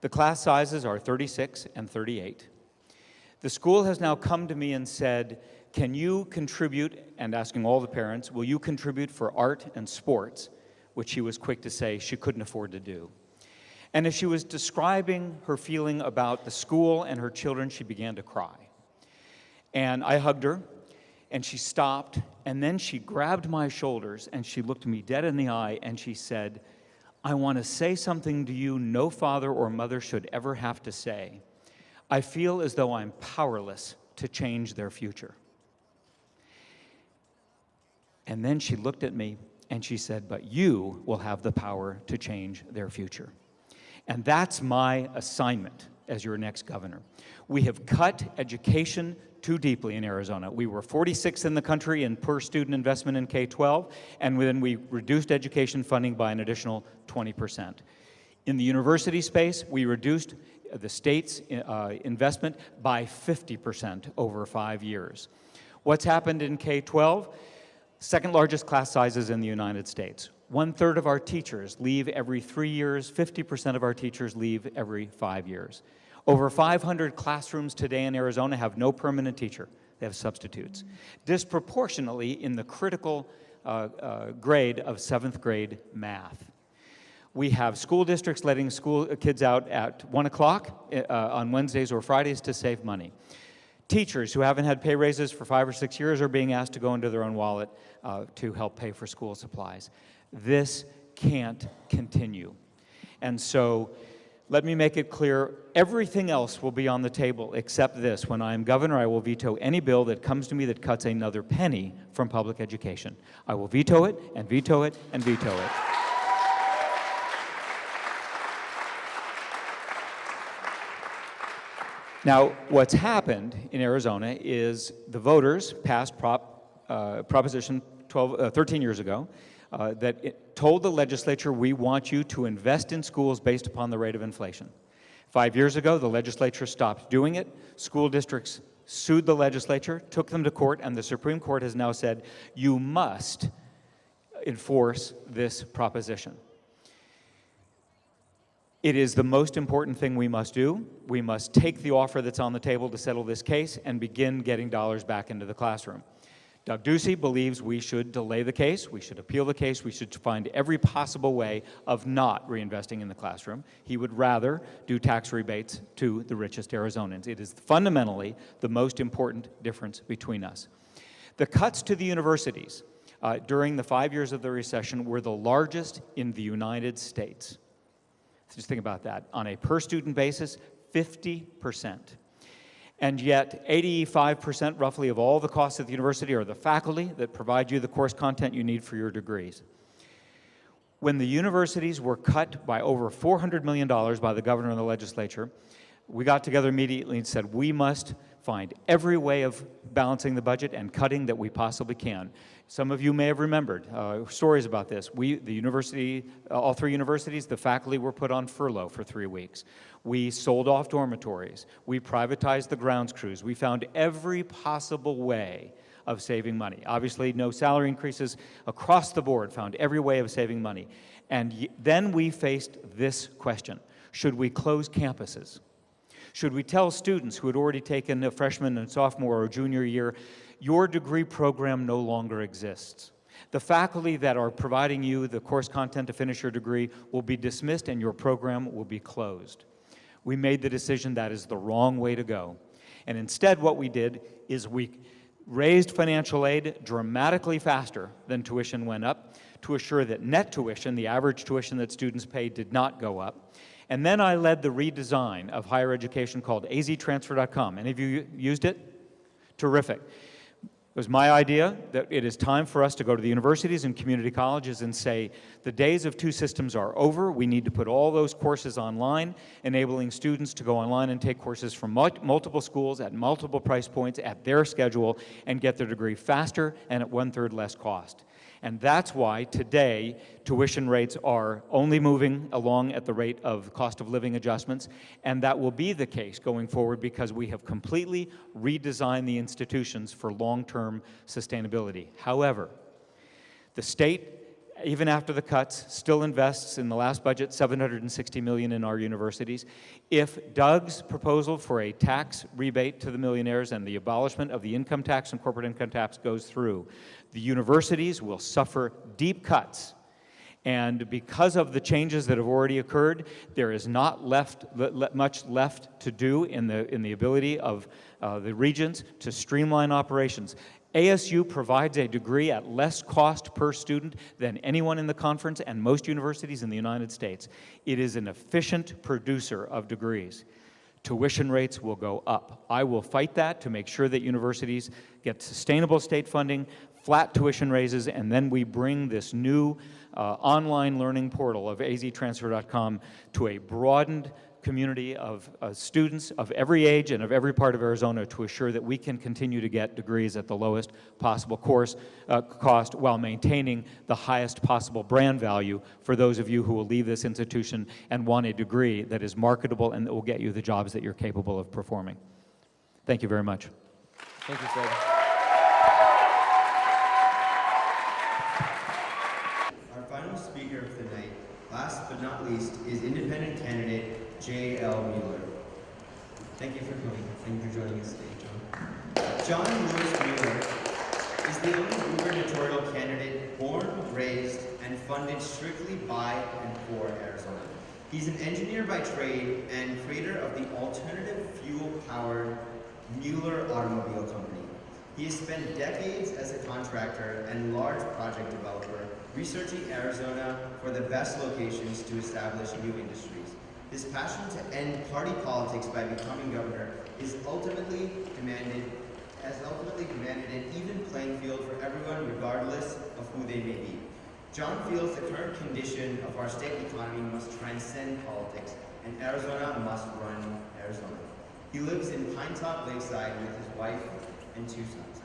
The class sizes are 36 and 38. The school has now come to me and said, can you contribute, and asking all the parents, will you contribute for art and sports, which she was quick to say she couldn't afford to do. And as she was describing her feeling about the school and her children, she began to cry. And I hugged her, and she stopped, and then she grabbed my shoulders, and she looked me dead in the eye, and she said, I want to say something to you no father or mother should ever have to say. I feel as though I'm powerless to change their future. And then she looked at me and she said, but you will have the power to change their future. And that's my assignment as your next governor. We have cut education too deeply in Arizona. We were 46th in the country in per student investment in K-12, and then we reduced education funding by an additional 20%. In the university space, we reduced the state's investment by 50% over 5 years. What's happened in K-12? Second largest class sizes in the United States. 1/3 of our teachers leave every 3 years, 50% of our teachers leave every 5 years. Over 500 classrooms today in Arizona have no permanent teacher. They have substitutes. Disproportionately in the critical grade of 7th grade math. We have school districts letting school kids out at 1 o'clock on Wednesdays or Fridays to save money. Teachers who haven't had pay raises for 5 or 6 years are being asked to go into their own wallet to help pay for school supplies. This can't continue. And so let me make it clear, everything else will be on the table except this. When I am governor, I will veto any bill that comes to me that cuts another penny from public education. I will veto it and veto it and veto it. Now, what's happened in Arizona is the voters passed Proposition 13 years ago that it told the legislature, we want you to invest in schools based upon the rate of inflation. 5 years ago, the legislature stopped doing it. School districts sued the legislature, took them to court, and the Supreme Court has now said, you must enforce this proposition. It is the most important thing we must do. We must take the offer that's on the table to settle this case and begin getting dollars back into the classroom. Doug Ducey believes we should delay the case, we should appeal the case, we should find every possible way of not reinvesting in the classroom. He would rather do tax rebates to the richest Arizonans. It is fundamentally the most important difference between us. The cuts to the universities during the 5 years of the recession were the largest in the United States. Just think about that. On a per-student basis, 50%. And yet, 85% roughly of all the costs at the university are the faculty that provide you the course content you need for your degrees. When the universities were cut by over $400 million by the governor and the legislature, we got together immediately and said, we must find every way of balancing the budget and cutting that we possibly can. Some of you may have remembered stories about this. The university, all three universities, the faculty were put on furlough for 3 weeks. We sold off dormitories. We privatized the grounds crews. We found every possible way of saving money. Obviously, no salary increases across the board, found every way of saving money. And then we faced this question: should we close campuses? Should we tell students who had already taken a freshman and sophomore or junior year, your degree program no longer exists? The faculty that are providing you the course content to finish your degree will be dismissed and your program will be closed. We made the decision that is the wrong way to go. And instead what we did is we raised financial aid dramatically faster than tuition went up to assure that net tuition, the average tuition that students paid, did not go up. And then I led the redesign of higher education called aztransfer.com. Any of you used it? Terrific. It was my idea that it is time for us to go to the universities and community colleges and say, the days of two systems are over. We need to put all those courses online, enabling students to go online and take courses from multiple schools at multiple price points at their schedule and get their degree faster and at 1/3 less cost. And that's why today tuition rates are only moving along at the rate of cost of living adjustments, and that will be the case going forward because we have completely redesigned the institutions for long-term sustainability. However, the state, even after the cuts, still invests in the last budget $760 million in our universities. If Doug's proposal for a tax rebate to the millionaires and the abolishment of the income tax and corporate income tax goes through, the universities will suffer deep cuts. And because of the changes that have already occurred, there is not much left to do in the ability of the regents to streamline operations. ASU provides a degree at less cost per student than anyone in the conference and most universities in the United States. It is an efficient producer of degrees. Tuition rates will go up. I will fight that to make sure that universities get sustainable state funding, flat tuition raises, and then we bring this new online learning portal of aztransfer.com to a broadened community of students of every age and of every part of Arizona to assure that we can continue to get degrees at the lowest possible cost while maintaining the highest possible brand value for those of you who will leave this institution and want a degree that is marketable and that will get you the jobs that you're capable of performing. Thank you very much. Thank you, Fred. Our final speaker of the night, last but not least, is independent candidate J.L. Mueller. Thank you for coming. Thank you for joining us today, John. John Lewis Mueller is the only gubernatorial candidate born, raised, and funded strictly by and for Arizona. He's an engineer by trade and creator of the alternative fuel-powered Mueller Automobile Company. He has spent decades as a contractor and large project developer researching Arizona for the best locations to establish new industries. His passion to end party politics by becoming governor has ultimately demanded an even playing field for everyone regardless of who they may be. John feels the current condition of our state economy must transcend politics, and Arizona must run Arizona. He lives in Pinetop Lakeside with his wife and 2 sons.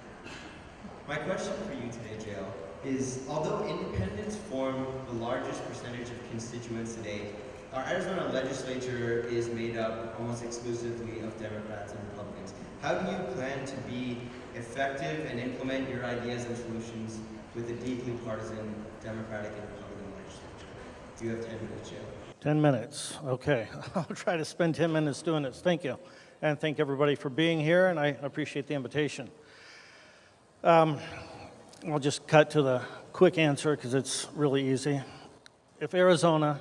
My question for you today, JL, is although independents form the largest percentage of constituents today, our Arizona legislature is made up almost exclusively of Democrats and Republicans. How do you plan to be effective and implement your ideas and solutions with a deeply partisan Democratic and Republican legislature? Do you have 10 minutes, Joe? 10 minutes, okay. I'll try to spend 10 minutes doing this. Thank you. And thank everybody for being here, and I appreciate the invitation. I'll just cut to the quick answer because it's really easy. If Arizona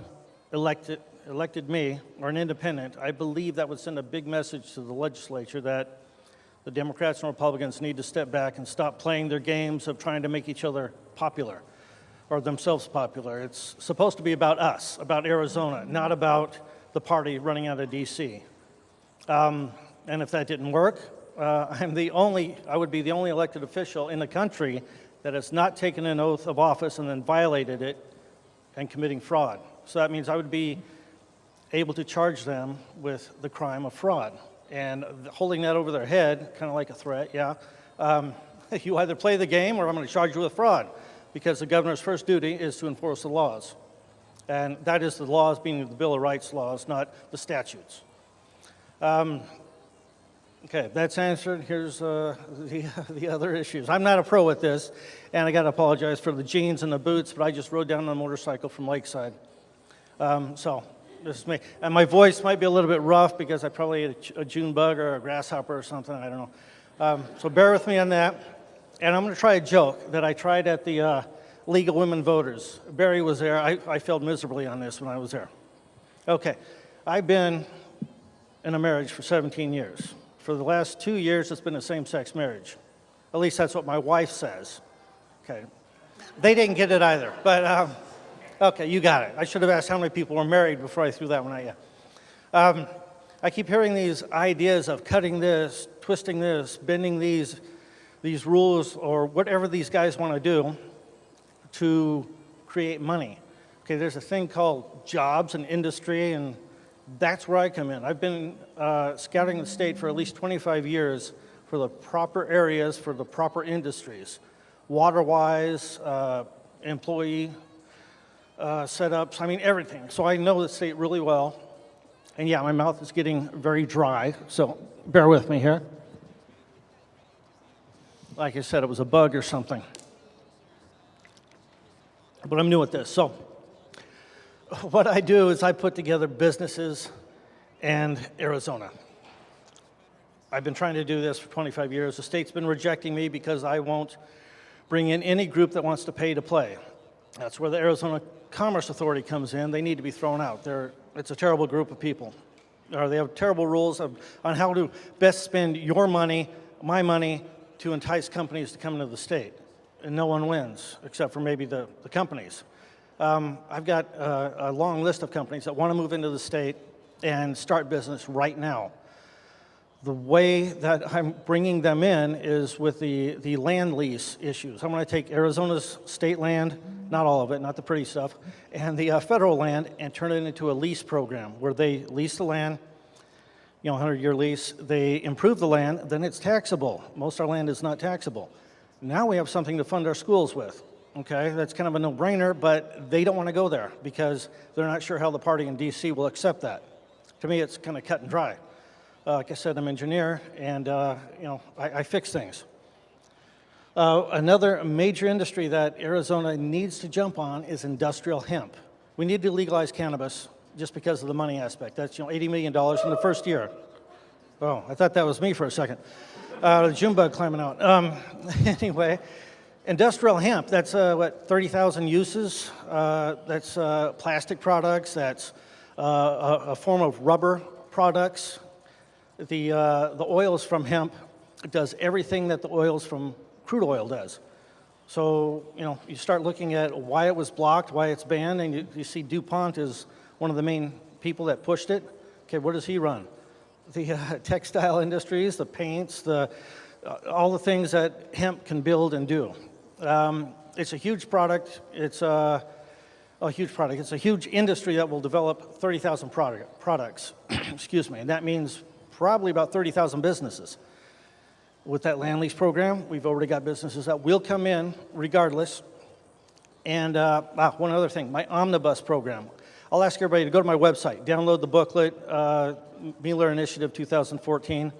elected me or an independent, I believe that would send a big message to the legislature that the Democrats and Republicans need to step back and stop playing their games of trying to make each other popular or themselves popular. It's supposed to be about us, about Arizona, not about the party running out of D.C. And if that didn't work, I would be the only elected official in the country that has not taken an oath of office and then violated it and committing fraud. So that means I would be able to charge them with the crime of fraud. And holding that over their head, kind of like a threat, yeah. You either play the game or I'm going to charge you with fraud, because the governor's first duty is to enforce the laws. And that is the laws being the Bill of Rights laws, not the statutes. Okay, that's answered. Here's the other issues. I'm not a pro at this, and I got to apologize for the jeans and the boots, but I just rode down on a motorcycle from Lakeside. So this is me. And my voice might be a little bit rough because I probably ate a June bug or a grasshopper or something, I don't know. So bear with me on that. And I'm going to try a joke that I tried at the League of Women Voters. Barry was there. I failed miserably on this when I was there. Okay, I've been in a marriage for 17 years. For the last 2 years, it's been a same-sex marriage. At least that's what my wife says. Okay, they didn't get it either, but okay, you got it. I should have asked how many people were married before I threw that one at you. I keep hearing these ideas of cutting this, twisting this, bending these rules, or whatever these guys want to do to create money. Okay, there's a thing called jobs and industry, and that's where I come in. I've been scouting the state for at least 25 years for the proper areas, for the proper industries, water-wise, employee setups, I mean everything. So I know the state really well. And yeah, my mouth is getting very dry, so bear with me here. Like I said, it was a bug or something. But I'm new at this. So what I do is I put together businesses and Arizona. I've been trying to do this for 25 years. The state's been rejecting me because I won't bring in any group that wants to pay to play. That's where the Arizona Commerce Authority comes in. They need to be thrown out. It's a terrible group of people. Or they have terrible rules on how to best spend your money, my money, to entice companies to come into the state. And no one wins, except for maybe the companies. I've got a long list of companies that want to move into the state and start business right now. The way that I'm bringing them in is with the land lease issues. I'm going to take Arizona's state land, not all of it, not the pretty stuff, and the federal land and turn it into a lease program where they lease the land, 100-year lease. They improve the land, then it's taxable. Most of our land is not taxable. Now we have something to fund our schools with. Okay, that's kind of a no-brainer, but they don't want to go there because they're not sure how the party in D.C. will accept that. To me, it's kind of cut and dry. Like I said, I'm an engineer, and I fix things. Another major industry that Arizona needs to jump on is industrial hemp. We need to legalize cannabis just because of the money aspect. That's $80 million in the first year. Oh, I thought that was me for a second. The June bug climbing out. Anyway, industrial hemp, that's 30,000 uses. That's plastic products. That's a form of rubber products. The oils from hemp does everything that the oils from crude oil does. So, you start looking at why it was blocked, why it's banned, and you see DuPont is one of the main people that pushed it. Okay, where does he run? The textile industries, the paints, all the things that hemp can build and do. It's a huge product. It's a huge product. It's a huge industry that will develop 30,000 products. Excuse me, and that means probably about 30,000 businesses. With that land lease program, we've already got businesses that will come in regardless. And one other thing, my omnibus program. I'll ask everybody to go to my website, download the booklet, Mueller Initiative 2014.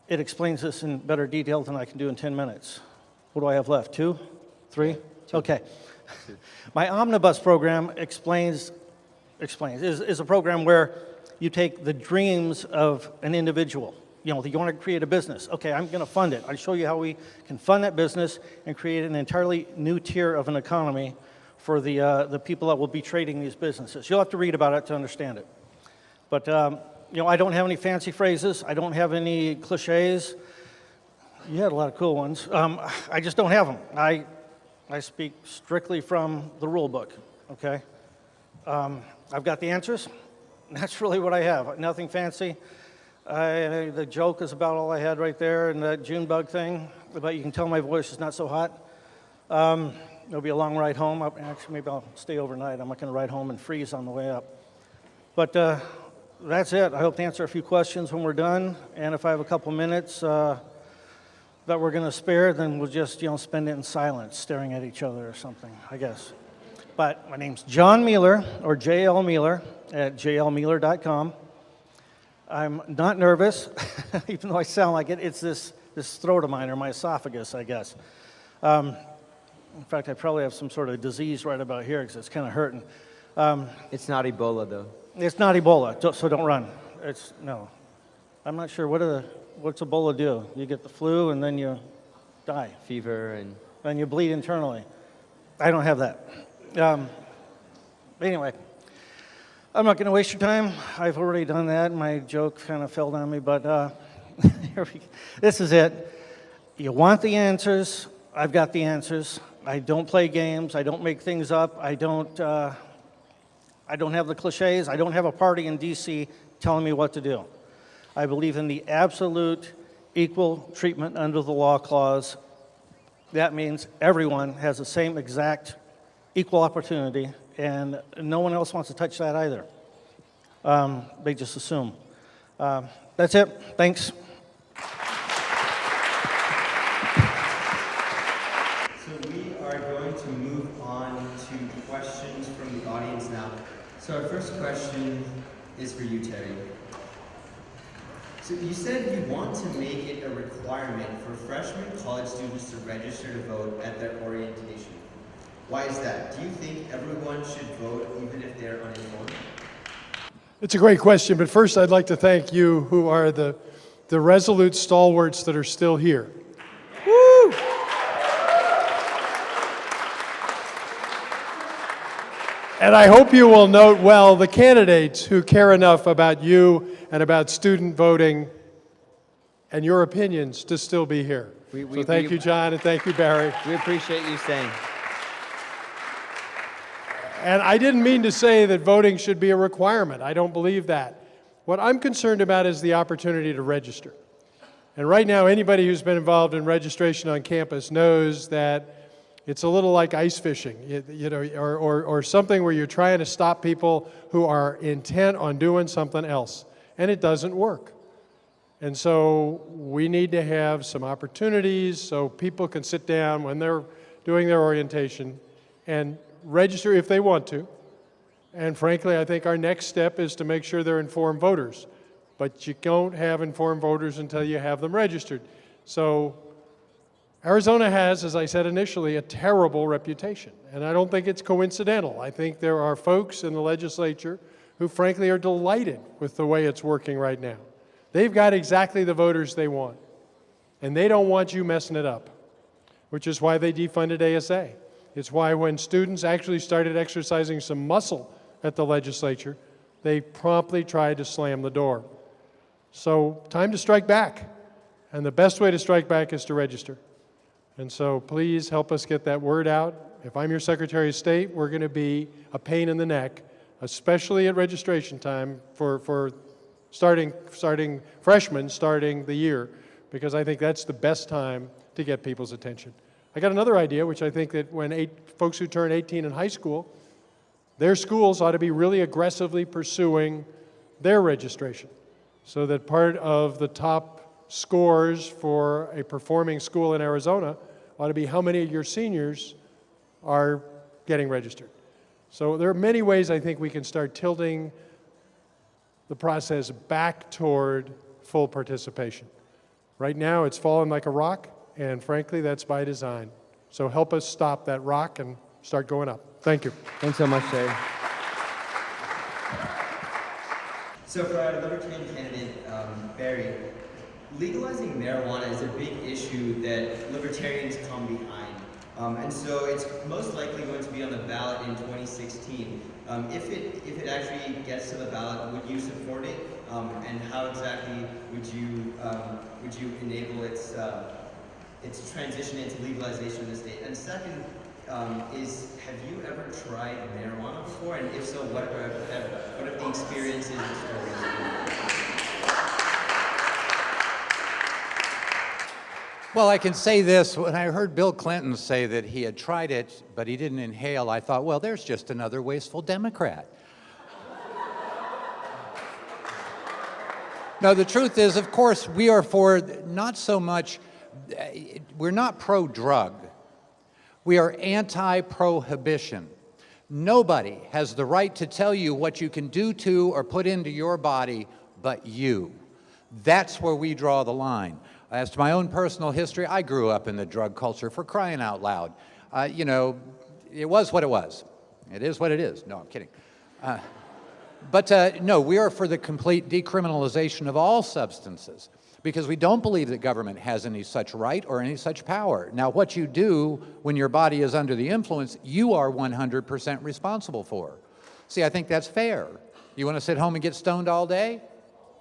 it explains this in better detail than I can do in 10 minutes. What do I have left? 2? 3? Okay. My omnibus program is a program where you take the dreams of an individual. You know, you want to create a business. Okay, I'm going to fund it. I show you how we can fund that business and create an entirely new tier of an economy for the people that will be trading these businesses. You'll have to read about it to understand it. But, you know, I don't have any fancy phrases. I don't have any cliches. You had a lot of cool ones. I just don't have them. I speak strictly from the rule book, okay? I've got the answers. That's really what I have. Nothing fancy. The joke is about all I had right there, and that June bug thing, but you can tell my voice is not so hot. It'll be a long ride home. Actually, maybe I'll stay overnight. I'm not going to ride home and freeze on the way up. But that's it. I hope to answer a few questions when we're done, and if I have a couple minutes that we're going to spare, then we'll just, you know, spend it in silence, staring at each other or something, I guess. But my name's John Mueller, or J.L. Mueller, at jlmueller.com. I'm not nervous, even though I sound like it. It's this throat of mine, or my esophagus, I guess. In fact, I probably have some sort of disease right about here because it's kind of hurting. It's not Ebola, though. It's not Ebola, so don't run. No. I'm not sure. What's Ebola do? You get the flu and then you die. Fever and... Then you bleed internally. I don't have that. Anyway, I'm not going to waste your time. I've already done that. My joke kind of fell on me, but this is it. You want the answers. I've got the answers. I don't play games. I don't make things up. I don't have the cliches. I don't have a party in D.C. telling me what to do. I believe in the absolute equal treatment under the law clause. That means everyone has the same exact equal opportunity, and no one else wants to touch that either. They just assume. That's it. Thanks. So we are going to move on to questions from the audience now. So our first question is for you, Terry. So you said you want to make it a requirement for freshman college students to register to vote at their orientation. Why is that? Do you think everyone should vote even if they're uninformed? It's a great question, but first I'd like to thank you who are the resolute stalwarts that are still here. Woo! And I hope you will note well the candidates who care enough about you and about student voting and your opinions to still be here. So thank you, John, and thank you, Barry. We appreciate you staying. And I didn't mean to say that voting should be a requirement. I don't believe that. What I'm concerned about is the opportunity to register. And right now, anybody who's been involved in registration on campus knows that it's a little like ice fishing, or something where you're trying to stop people who are intent on doing something else, and it doesn't work. And so we need to have some opportunities so people can sit down when they're doing their orientation and register if they want to. And frankly, I think our next step is to make sure they're informed voters. But you don't have informed voters until you have them registered. So Arizona has, as I said initially, a terrible reputation. And I don't think it's coincidental. I think there are folks in the legislature who frankly are delighted with the way it's working right now. They've got exactly the voters they want. And they don't want you messing it up, which is why they defunded ASA. It's why when students actually started exercising some muscle at the legislature, they promptly tried to slam the door. So time to strike back. And the best way to strike back is to register. And so please help us get that word out. If I'm your Secretary of State, we're going to be a pain in the neck, especially at registration time for starting freshmen starting the year, because I think that's the best time to get people's attention. I got another idea, which I think that when folks who turn 18 in high school, their schools ought to be really aggressively pursuing their registration, so that part of the top scores for a performing school in Arizona ought to be how many of your seniors are getting registered. So there are many ways I think we can start tilting the process back toward full participation. Right now, it's fallen like a rock, and frankly, that's by design. So help us stop that rock and start going up. Thank you. Thanks so much, Terry. So for our Libertarian candidate, Barry, legalizing marijuana is a big issue that Libertarians come behind. And so it's most likely going to be on the ballot in 2016. If it actually gets to the ballot, would you support it? And how exactly would you enable its transition into legalization in the state? And second, have you ever tried marijuana before? And if so, what have the experiences and stories been? Well, I can say this. When I heard Bill Clinton say that he had tried it, but he didn't inhale, I thought, well, there's just another wasteful Democrat. No, the truth is, of course, we are for not so much, we're not pro-drug. We are anti-prohibition. Nobody has the right to tell you what you can do to or put into your body but you. That's where we draw the line. As to my own personal history, I grew up in the drug culture, for crying out loud. You know, it was what it was. It is what it is. No, I'm kidding. But no, we are for the complete decriminalization of all substances because we don't believe that government has any such right or any such power. Now, what you do when your body is under the influence, you are 100% responsible for. See, I think that's fair. You want to sit home and get stoned all day?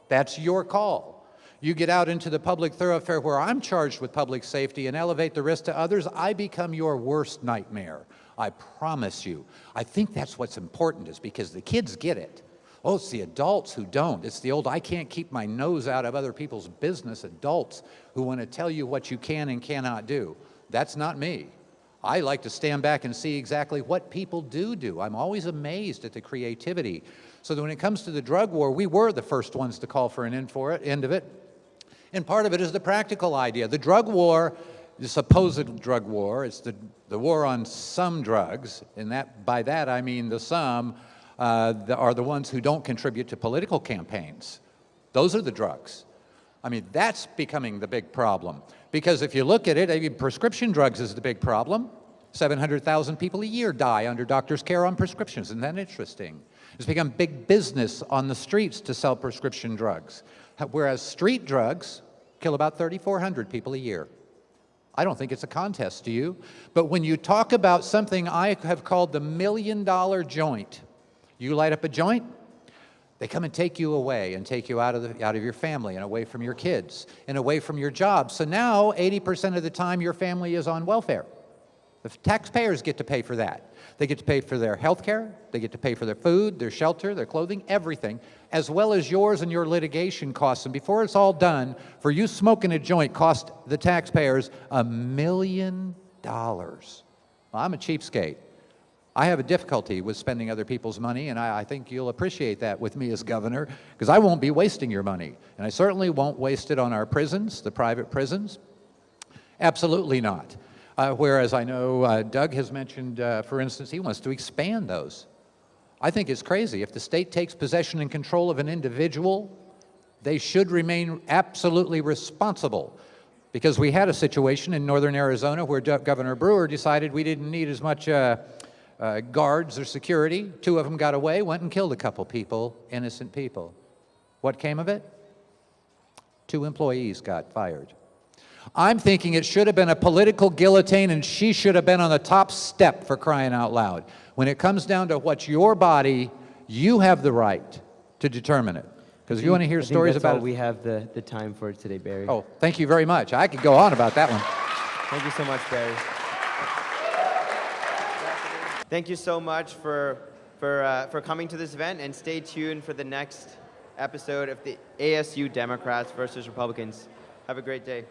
That's your call. You get out into the public thoroughfare where I'm charged with public safety and elevate the risk to others, I become your worst nightmare. I promise you. I think that's what's important is because the kids get it. Oh, it's the adults who don't. It's the old, I can't keep my nose out of other people's business adults who want to tell you what you can and cannot do. That's not me. I like to stand back and see exactly what people do. I'm always amazed at the creativity. So that when it comes to the drug war, we were the first ones to call for an end of it. And part of it is the practical idea. The drug war, the supposed drug war, it's the war on some drugs, and by that I mean the some are the ones who don't contribute to political campaigns. Those are the drugs. I mean, that's becoming the big problem. Because if you look at it, I mean, prescription drugs is the big problem. 700,000 people a year die under doctor's care on prescriptions. Isn't that interesting? It's become big business on the streets to sell prescription drugs. Whereas street drugs kill about 3,400 people a year. I don't think it's a contest, do you? But when you talk about something I have called the $1 million joint, you light up a joint, they come and take you away and take you out of your family and away from your kids and away from your job. So now 80% of the time your family is on welfare. The taxpayers get to pay for that. They get to pay for their health care, they get to pay for their food, their shelter, their clothing, everything, as well as yours and your litigation costs. And before it's all done, for you smoking a joint cost the taxpayers $1 million. Well, I'm a cheapskate. I have a difficulty with spending other people's money, and I think you'll appreciate that with me as governor, because I won't be wasting your money. And I certainly won't waste it on our prisons, the private prisons. Absolutely not. Whereas I know Doug has mentioned, for instance, he wants to expand those. I think it's crazy. If the state takes possession and control of an individual, they should remain absolutely responsible. Because we had a situation in northern Arizona where Governor Brewer decided we didn't need as much guards or security. 2 of them got away, went and killed a couple people, innocent people. What came of it? 2 employees got fired. I'm thinking it should have been a political guillotine and she should have been on the top step, for crying out loud. When it comes down to what's your body, you have the right to determine it. Because if you want to hear stories about it. We have the time for today, Barry. Oh, thank you very much. I could go on about that one. Thank you so much, Barry. Thank you so much for coming to this event, and stay tuned for the next episode of the ASU Democrats versus Republicans. Have a great day.